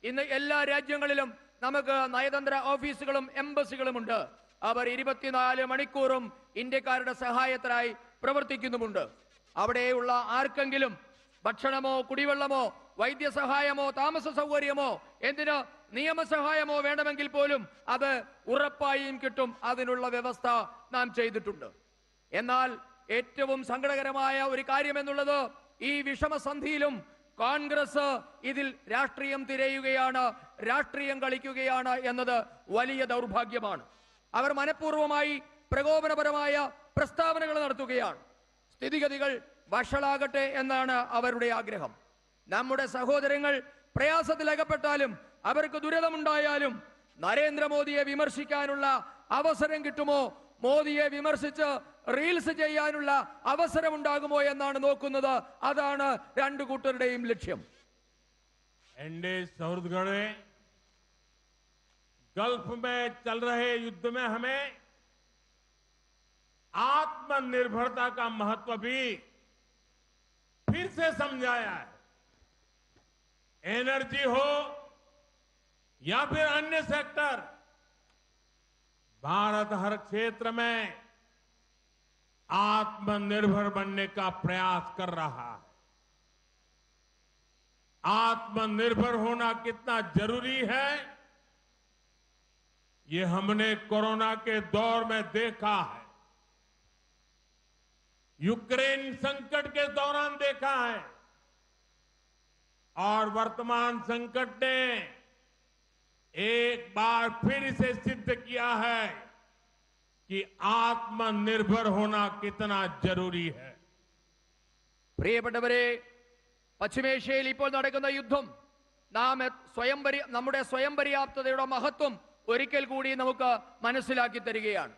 ഇന്ന് എല്ലാ രാജ്യങ്ങളിലും നമുക്ക് നയതന്ത്ര ഓഫീസുകളും എംബസികളുമുണ്ട്. അവർ 24 മണിക്കൂറും ഇന്ത്യക്കാരുടെ സഹായത്തിനായി പ്രവർത്തിക്കുന്നുമുണ്ട്. അവിടെയുള്ള ആർക്കെങ്കിലും ഭക്ഷണമോ കുടിവെള്ളമോ വൈദ്യസഹായമോ താമസ സൗകര്യമോ എന്തിന് നിയമസഹായമോ വേണമെങ്കിൽ പോലും അത് ഉറപ്പായും കിട്ടും. അതിനുള്ള വ്യവസ്ഥ നാം ചെയ്തിട്ടുണ്ട്. എന്നാൽ ഏറ്റവും സങ്കടകരമായ ഒരു കാര്യമെന്നുള്ളത്, ഈ വിഷമസന്ധിയിലും കോൺഗ്രസ് ഇതിൽ രാഷ്ട്രീയം തിരയുകയാണ്, രാഷ്ട്രീയം കളിക്കുകയാണ് എന്നത് വലിയ ദൗർഭാഗ്യമാണ്. അവർ മനഃപൂർവ്വമായി പ്രകോപനപരമായ പ്രസ്താവനകൾ നടത്തുകയാണ്. സ്ഥിതിഗതികൾ വഷളാകട്ടെ എന്നാണ് അവരുടെ ആഗ്രഹം. നമ്മുടെ സഹോദരങ്ങൾ പ്രയാസത്തിലകപ്പെട്ടാലും അവർക്ക് ദുരിതമുണ്ടായാലും നരേന്ദ്രമോദിയെ വിമർശിക്കാനുള്ള അവസരം കിട്ടുമോ, മോദിയെ വിമർശിച്ച് റീൽസ് ചെയ്യാനുള്ള അവസരമുണ്ടാകുമോ എന്നാണ് നോക്കുന്നത്. അതാണ് രണ്ടു കൂട്ടരുടെയും ലക്ഷ്യം. एनडीए सौहृदगढ़े गल्फ में चल रहे युद्ध में हमें आत्मनिर्भरता का महत्व भी फिर से समझाया है। एनर्जी हो या फिर अन्य सेक्टर, भारत हर क्षेत्र में आत्मनिर्भर बनने का प्रयास कर रहा है। आत्मनिर्भर होना कितना जरूरी है, ये हमने कोरोना के दौर में देखा है, यूक्रेन संकट के दौरान देखा है, और वर्तमान संकट ने एक बार फिर इसे सिद्ध किया है कि आत्मनिर्भर होना कितना जरूरी है। പ്രിയപ്പെട്ടവരെ, പശ്ചിമേഷ്യയിൽ ഇപ്പോൾ നടക്കുന്ന യുദ്ധം നമ്മുടെ സ്വയം പര്യാപ്തതയുടെ മഹത്വം ഒരിക്കൽ കൂടി നമുക്ക് മനസ്സിലാക്കി തരികയാണ്.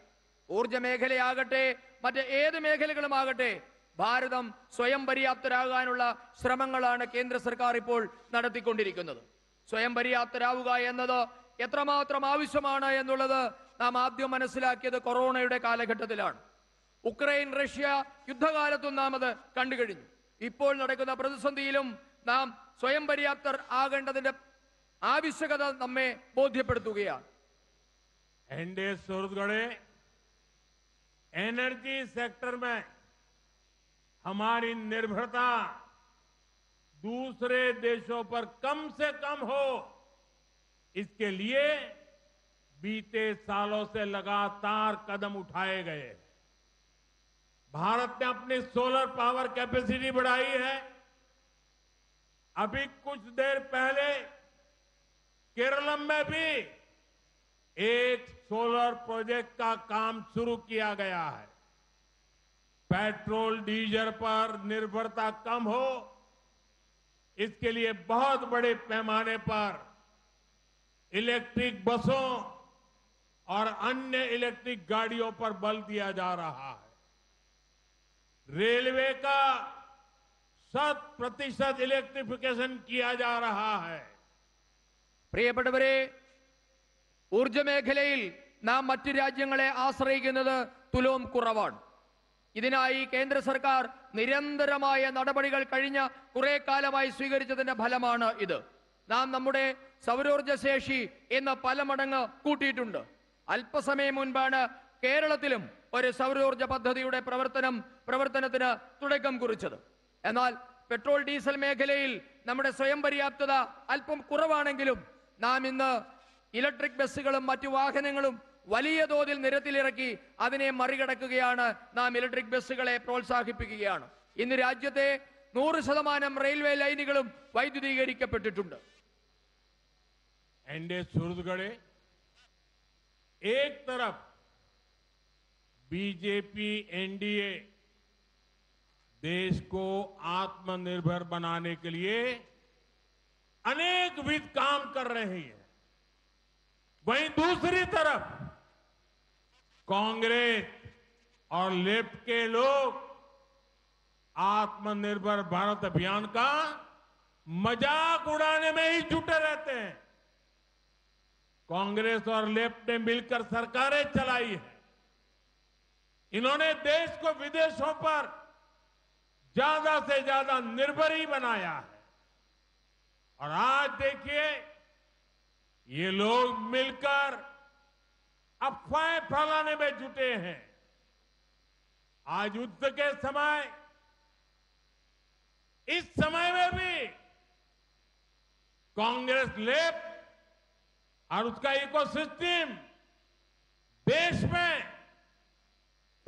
ഊർജ മേഖലയാകട്ടെ മറ്റ് ഏത് മേഖലകളുമാകട്ടെ, ഭാരതം സ്വയം പര്യാപ്തരാകാനുള്ള ശ്രമങ്ങളാണ് കേന്ദ്ര സർക്കാർ ഇപ്പോൾ നടത്തിക്കൊണ്ടിരിക്കുന്നത്. സ്വയം പര്യാപ്തരാവുക എന്നത് എത്രമാത്രം ആവശ്യമാണ് എന്നുള്ളത് നാം ആദ്യം മനസ്സിലാക്കിയത് കൊറോണയുടെ കാലഘട്ടത്തിലാണ്. ഉക്രൈൻ റഷ്യ യുദ്ധകാലത്തും നാം അത് കണ്ടുകഴിഞ്ഞു. ഇപ്പോൾ നടക്കുന്ന പ്രതിസന്ധിയിലും നാം സ്വയം പര്യാപ്തർ ആകേണ്ടതിന്റെ आवश्यकता हमें बोध्यപ്പെടുത്തുകയാണ്. एनडीए सौहृदगढ़े एनर्जी सेक्टर में हमारी निर्भरता दूसरे देशों पर कम से कम हो, इसके लिए बीते सालों से लगातार कदम उठाए गए। भारत ने अपनी सोलर पावर कैपेसिटी बढ़ाई है। अभी कुछ देर पहले केरलम में भी एक सोलर प्रोजेक्ट का काम शुरू किया गया है। पेट्रोल डीजल पर निर्भरता कम हो, इसके लिए बहुत बड़े पैमाने पर इलेक्ट्रिक बसों और अन्य इलेक्ट्रिक गाड़ियों पर बल दिया जा रहा है। रेलवे का 100% इलेक्ट्रिफिकेशन किया जा रहा है। പ്രിയപ്പെട്ടവരെ, ഊർജ മേഖലയിൽ നാം മറ്റു രാജ്യങ്ങളെ ആശ്രയിക്കുന്നത് തുലോം കുറവാണ്. ഇതിനായി കേന്ദ്ര സർക്കാർ നിരന്തരമായ നടപടികൾ കഴിഞ്ഞ കുറെ കാലമായി സ്വീകരിച്ചതിന്റെ ഫലമാണ് ഇത്. നാം നമ്മുടെ സൗരോർജ ശേഷി ഇന്ന് പല മടങ്ങ് കൂട്ടിയിട്ടുണ്ട്. അല്പസമയം മുൻപാണ് കേരളത്തിലും ഒരു സൗരോർജ പദ്ധതിയുടെ പ്രവർത്തനത്തിന് തുടക്കം കുറിച്ചത്. എന്നാൽ പെട്രോൾ ഡീസൽ മേഖലയിൽ നമ്മുടെ സ്വയം പര്യാപ്തത അല്പം കുറവാണെങ്കിലും നാം ഇന്ന് ഇലക്ട്രിക് ബസ്സുകളും മറ്റു വാഹനങ്ങളും വലിയ തോതിൽ നിരത്തിലിറക്കി അതിനെ മറികടക്കുകയാണ്. നാം ഇലക്ട്രിക് ബസ്സുകളെ പ്രോത്സാഹിപ്പിക്കുകയാണ്. ഇന്ന് രാജ്യത്തെ 100% റെയിൽവേ ലൈനുകളും വൈദ്യുതീകരിക്കപ്പെട്ടിട്ടുണ്ട്. एनडीए सूरजगढ़े एक तरफ बीजेपी एनडीए देश को आत्मनिर्भर बनाने के लिए अनेकविध काम कर रही है, वहीं दूसरी तरफ कांग्रेस और लेफ्ट के लोग आत्मनिर्भर भारत अभियान का मजाक उड़ाने में ही जुटे रहते हैं। कांग्रेस और लेफ्ट ने मिलकर सरकारें चलाई है। इन्होंने देश को विदेशों पर ज्यादा से ज्यादा निर्भर ही बनाया है। और आज देखिए, ये लोग मिलकर अफवाहें फैलाने में जुटे हैं। आज युद्ध के समय, इस समय में भी कांग्रेस लेफ्ट और उसका इकोसिस्टम देश में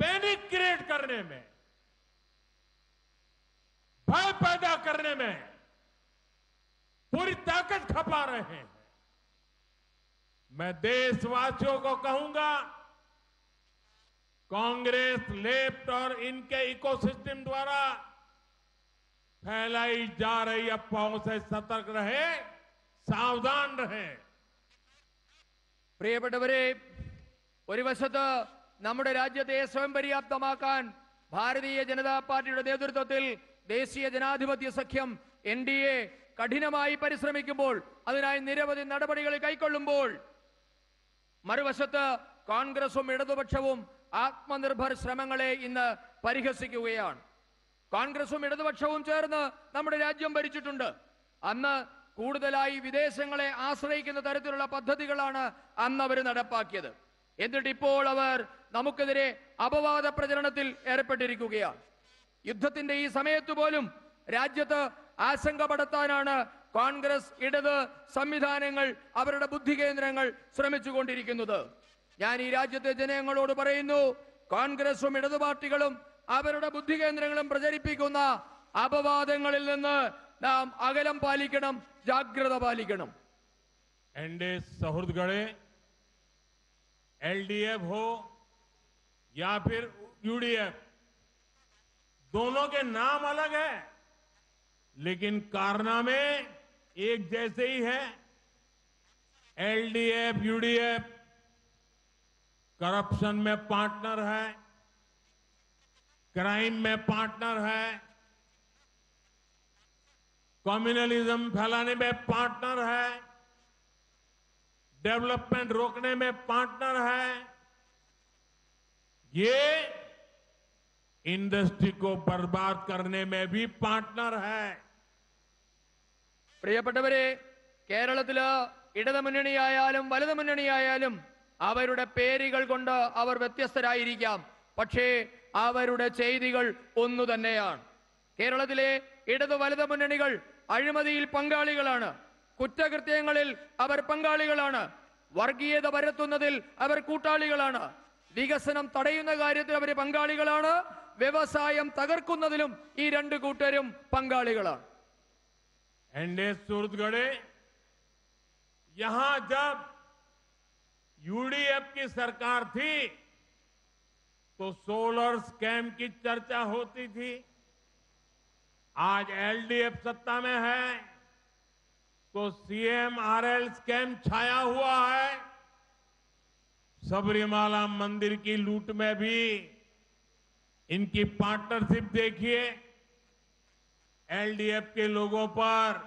पैनिक क्रिएट करने में, भय पैदा करने में पूरी ताकत खपा रहे हैं। मैं देशवासियों को कहूंगा, कांग्रेस लेफ्ट और इनके इकोसिस्टम द्वारा फैलाई जा रही अफवाहों से सतर्क रहे, सावधान रहे। പ്രിയപ്പെട്ടവരെ, ഒരു വശത്ത് നമ്മുടെ രാജ്യത്തെ സ്വയം പര്യാപ്തമാക്കാൻ ഭാരതീയ ജനതാ പാർട്ടിയുടെ നേതൃത്വത്തിൽ ദേശീയ ജനാധിപത്യ സഖ്യം എൻഡിഎ കഠിനമായി പരിശ്രമിക്കുമ്പോൾ, അതിനായി നിരവധി നടപടികൾ കൈക്കൊള്ളുമ്പോൾ, മറുവശത്ത് കോൺഗ്രസും ഇടതുപക്ഷവും ആത്മനിർഭർ ശ്രമങ്ങളെ ഇന്ന് പരിഹസിക്കുകയാണ്. കോൺഗ്രസും ഇടതുപക്ഷവും ചേർന്ന് നമ്മുടെ രാജ്യം ഭരിച്ചിട്ടുണ്ട്. അന്ന് കൂടുതലായി വിദേശങ്ങളെ ആശ്രയിക്കുന്ന തരത്തിലുള്ള പദ്ധതികളാണ് അന്ന് അവർ നടപ്പാക്കിയത്. എന്നിട്ട് ഇപ്പോൾ അവർ നമുക്കെതിരെ അപവാദ പ്രചരണത്തിൽ ഏർപ്പെട്ടിരിക്കുകയാണ്. യുദ്ധത്തിന്റെ ഈ സമയത്ത് പോലും രാജ്യത്ത് ആശങ്ക പടർത്താനാണ് കോൺഗ്രസ് ഇടത് സംവിധാനങ്ങൾ, അവരുടെ ബുദ്ധി കേന്ദ്രങ്ങൾ ശ്രമിച്ചുകൊണ്ടിരിക്കുന്നത്. ഞാൻ ഈ രാജ്യത്തെ ജനങ്ങളോട് പറയുന്നു, കോൺഗ്രസും ഇടതു പാർട്ടികളും അവരുടെ ബുദ്ധി കേന്ദ്രങ്ങളും പ്രചരിപ്പിക്കുന്ന അപവാദങ്ങളിൽ നിന്ന് നാം അകലം പാലിക്കണം, ജാഗ്രത പാലിക്കണം. एनडीए सौहृदगढ़े एलडीएफ हो या फिर यूडीएफ, दोनों के नाम अलग है लेकिन कारनामे एक जैसे ही है। एलडीएफ यूडीएफ करप्शन में पार्टनर है, क्राइम में पार्टनर है, कम्युनलिज्म फैलाने में पार्टनर है, डेवलपमेंट रोकने में पार्टनर है। ये इंडस्ट्री को बर्बाद करने में भी पार्टनर है। പ്രിയപ്പെട്ടവരെ, കേരളത്തില് ഇടതു മുന്നണിയായാലും വലതു മുന്നണിയായാലും അവരുടെ പേരുകൾ കൊണ്ട് അവർ വ്യത്യസ്തരായിരിക്കാം, പക്ഷേ അവരുടെ ചെയ്തികൾ ഒന്നു തന്നെയാണ്. കേരളത്തിലെ ഇടതു വലതു മുന്നണികൾ അഴിമതിയിൽ പങ്കാളികളാണ്, കുറ്റകൃത്യങ്ങളിൽ അവർ പങ്കാളികളാണ്, വർഗീയത പരത്തുന്നതിൽ അവർ കൂട്ടാളികളാണ്, വികസനം തടയുന്ന കാര്യത്തിൽ അവർ പങ്കാളികളാണ്, വ്യവസായം തകർക്കുന്നതിലും ഈ രണ്ട് കൂട്ടരും പങ്കാളികളാണ്. एनडीए सूरजगढ़े यहां जब यूडीएफ की सरकार थी तो सोलर स्कैम की चर्चा होती थी। आज एलडीएफ सत्ता में है तो सीएमआरएल स्कैम छाया हुआ है। सबरीमाला मंदिर की लूट में भी इनकी पार्टनरशिप देखिए। एलडीएफ के लोगों पर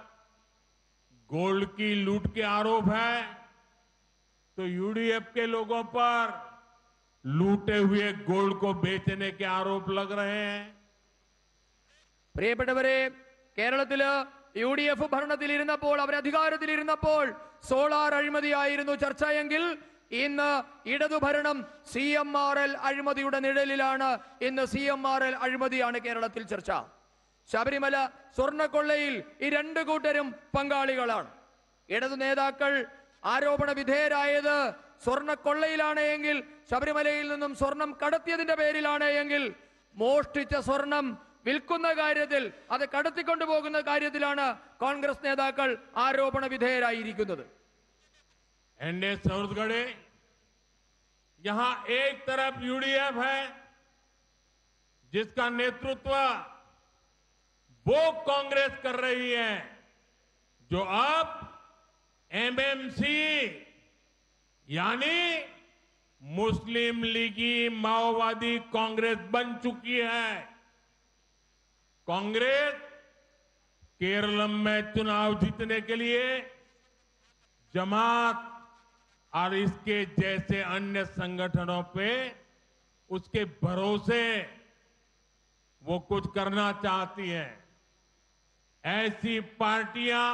गोल्ड की लूट के आरोप है तो यूडीएफ के लोगों पर लूटे हुए गोल्ड को बेचने के आरोप लग रहे हैं। പ്രിയപ്പെട്ടവരെ, കേരളത്തില് UDF ഭരണത്തിലിരുന്നപ്പോൾ, അവർ അധികാരത്തിലിരുന്നപ്പോൾ സോളാർ അഴിമതിയായിരുന്നു ചർച്ചയെങ്കിൽ ഇന്ന് ഇടതുഭരണം CMRL അഴിമതിയുടെ നിഴലിലാണ്. ഇന്ന് CMRL അഴിമതിയാണ് കേരളത്തിൽ ചർച്ച. ശബരിമല സ്വർണ്ണക്കൊള്ളയിൽ ഈ രണ്ട് കൂട്ടരും പങ്കാളികളാണ്. ഇടതു നേതാക്കൾ ആരോപണ വിധേയരായത് സ്വർണ്ണക്കൊള്ളയിലാണ് എങ്കിൽ, ശബരിമലയിൽ നിന്നും സ്വർണം കടത്തിയതിന്റെ പേരിലാണ് എങ്കിൽ, മോഷ്ടിച്ച സ്വർണം വിൽക്കുന്ന കാര്യത്തിൽ, അത് കടത്തിക്കൊണ്ടുപോകുന്ന കാര്യത്തിലാണ് കോൺഗ്രസ് നേതാക്കൾ ആരോപണ വിധേയരായിരിക്കുന്നത്. एनडीए छत्तीसगढ़, यहां एक तरफ यूडीएफ है जिसका नेतृत्व वो कांग्रेस कर रही है जो अब एमएमसी यानी मुस्लिम लीगी माओवादी कांग्रेस बन चुकी है। कांग्रेस केरल में चुनाव जीतने के लिए जमात और इसके जैसे अन्य संगठनों पे उसके भरोसे वो कुछ करना चाहती है। ऐसी पार्टियां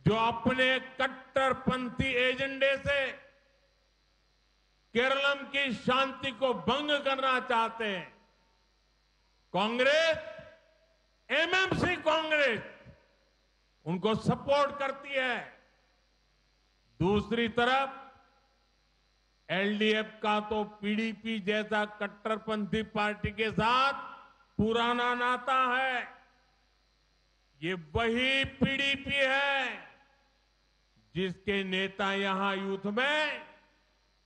जो अपने कट्टरपंथी एजेंडे से केरलम की शांति को भंग करना चाहते हैं, कांग्रेस, एमएमसी कांग्रेस उनको सपोर्ट करती है। दूसरी तरफ एलडीएफ का तो पीडीपी जैसा कट्टरपंथी पार्टी के साथ पुराना नाता है। ये वही पीडीपी है जिसके नेता यहां यूथ में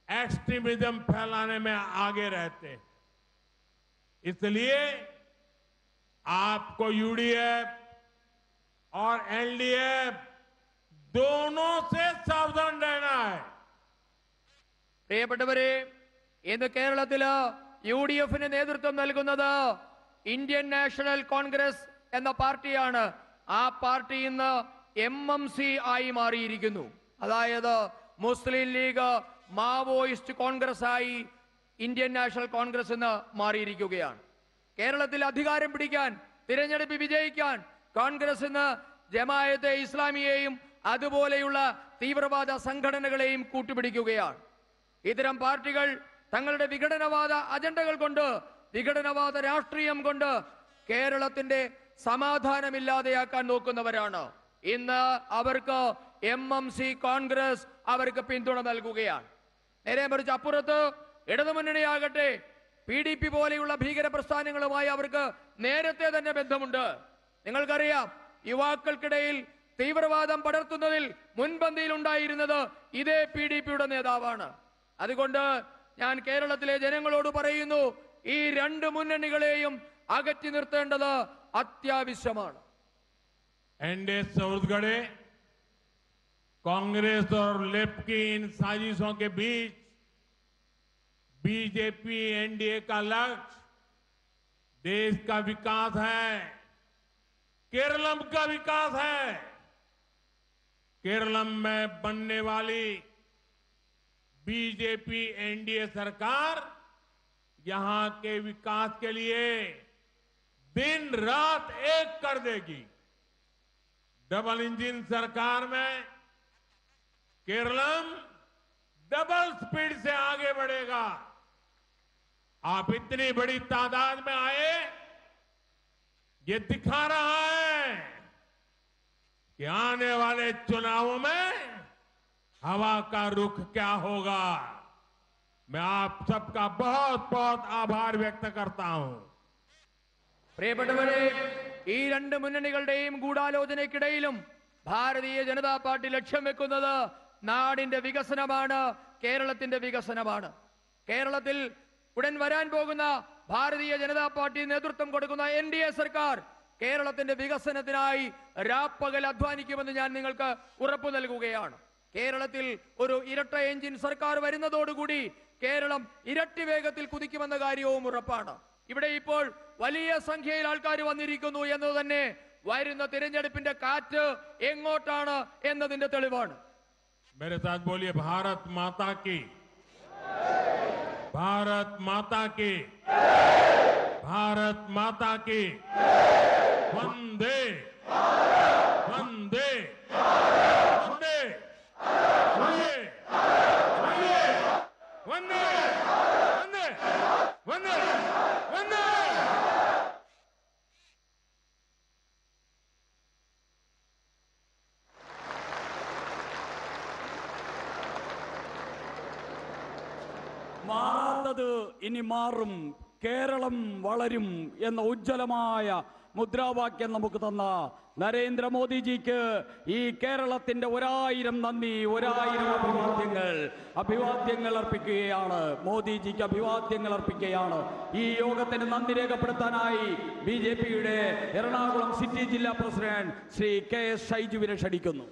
एक्सट्रीमिज्म फैलाने में आगे रहते हैं। इसलिए आपको यूडीएफ और एलडीएफ दोनों से सावधान रहना है। പ്രിയപ്പെട്ടവരെ, ഇന്ന് കേരളത്തില് UDF നേതൃത്വം നൽകുന്നത് ഇന്ത്യൻ നാഷണൽ കോൺഗ്രസ് എന്ന പാർട്ടിയാണ്. ആ പാർട്ടി ഇന്ന് MMC ആയി മാറിയിരിക്കുന്നു. അതായത് മുസ്ലിം ലീഗ് മാവോയിസ്റ്റ് കോൺഗ്രസ് ആയി ഇന്ത്യൻ നാഷണൽ കോൺഗ്രസ് എന്ന് മാറിയിരിക്കുകയാണ്. കേരളത്തിൽ അധികാരം പിടിക്കാൻ, തിരഞ്ഞെടുപ്പ് വിജയിക്കാൻ കോൺഗ്രസ് ഇന്ന് ജമാഅത്തെ ഇസ്ലാമിയെയും അതുപോലെയുള്ള തീവ്രവാദ സംഘടനകളെയും കൂട്ടുപിടിക്കുകയാണ്. ഇത്തരം പാർട്ടികൾ തങ്ങളുടെ വിഘടനവാദ അജണ്ടകൾ കൊണ്ട്, വിഘടനവാദ രാഷ്ട്രീയം കൊണ്ട് കേരളത്തിന്റെ സമാധാനമില്ലാതെയാക്കാൻ നോക്കുന്നവരാണ്. ഇന്ന് അവർക്ക് MMC കോൺഗ്രസ് അവർക്ക് പിന്തുണ നൽകുകയാണ്. നേരെ മറിച്ച് അപ്പുറത്ത് ഇടതുമുന്നണിയാകട്ടെ PDP പോലെയുള്ള ഭീകര പ്രസ്ഥാനങ്ങളുമായി അവർക്ക് നേരത്തെ തന്നെ ബന്ധമുണ്ട്. നിങ്ങൾക്കറിയാം, യുവാക്കൾക്കിടയിൽ തീവ്രവാദം പടർത്തുന്നതിൽ മുൻപന്തിയിൽ ഉണ്ടായിരുന്നത് ഇതേ PDPയുടെ നേതാവാണ്. അതുകൊണ്ട് ഞാൻ കേരളത്തിലെ ജനങ്ങളോട് പറയുന്നു, ഈ രണ്ട് മുന്നണികളെയും അകറ്റി നിർത്തേണ്ടത് അത്യാവശ്യമാണ്. एनडीए छत्तीसगढ़ कांग्रेस और लेफ्ट की इन साजिशों के बीच बीजेपी एनडीए का लक्ष्य देश का विकास है, केरलम का विकास है। केरलम में बनने वाली बीजेपी एनडीए सरकार यहां के विकास के लिए दिन रात एक कर देगी। डबल इंजन सरकार में केरलम डबल स्पीड से आगे बढ़ेगा। आप इतनी बड़ी तादाद में आए, ये दिखा रहा है कि आने वाले चुनावों में हवा का रुख क्या होगा। मैं आप सबका बहुत बहुत आभार व्यक्त करता हूं। പ്രിയപ്പെട്ടവരെ, ഈ രണ്ട് മുന്നണികളുടെയും ഗൂഢാലോചനയ്ക്കിടയിലും ഭാരതീയ ജനതാ പാർട്ടി ലക്ഷ്യം വെക്കുന്നത് നാടിന്റെ വികസനമാണ്, കേരളത്തിന്റെ വികസനമാണ്. കേരളത്തിൽ ഉടൻ വരാൻ പോകുന്ന ഭാരതീയ ജനതാ പാർട്ടി നേതൃത്വം കൊടുക്കുന്ന NDA സർക്കാർ കേരളത്തിന്റെ വികസനത്തിനായി രാപ്പകൽ അധ്വാനിക്കുമെന്ന് ഞാൻ നിങ്ങൾക്ക് ഉറപ്പു നൽകുകയാണ്. കേരളത്തിൽ ഒരു ഇരട്ട എഞ്ചിൻ സർക്കാർ വരുന്നതോടുകൂടി കേരളം ഇരട്ടി വേഗത്തിൽ കുതിക്കുമെന്ന കാര്യവും ഉറപ്പാണ്. ഇവിടെ ഇപ്പോൾ വലിയ സംഖ്യയിൽ ആൾക്കാർ വന്നിരിക്കുന്നു എന്നത് തന്നെ വരുന്ന തിരഞ്ഞെടുപ്പിന്റെ കാറ്റ് എങ്ങോട്ടാണ് എന്നതിന്റെ തെളിവാണ്. मेरे साथ बोलिए भारत माता की, भारत माता की, भारत माता की, वंदे वंदे वंदे वंदे वंदे वंदे वंदे वंदे। മാറാത്തത് ഇനി മാറും, കേരളം വളരും എന്ന ഉജ്ജ്വലമായ മുദ്രാവാക്യം നമുക്ക് തന്ന നരേന്ദ്രമോദിജിക്ക് ഈ കേരളത്തിന്റെ 1000 നന്ദി, 1000 അഭിവാദ്യങ്ങൾ അർപ്പിക്കുകയാണ്. മോദിജിക്ക് അഭിവാദ്യങ്ങൾ അർപ്പിക്കുകയാണ്. ഈ യോഗത്തിന് നന്ദി രേഖപ്പെടുത്താനായി BJPയുടെ എറണാകുളം സിറ്റി ജില്ലാ പ്രസിഡന്റ് ശ്രീ KS ഷൈജുവിനെ ക്ഷണിക്കുന്നു.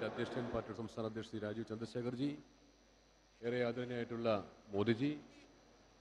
അധ്യക്ഷൻ പാർട്ടിയുടെ സംസ്ഥാന അധ്യക്ഷൻ ശ്രീ രാജീവ് ചന്ദ്രശേഖർജി, ഏറെ ആദരണീയനായിട്ടുള്ള മോദിജി,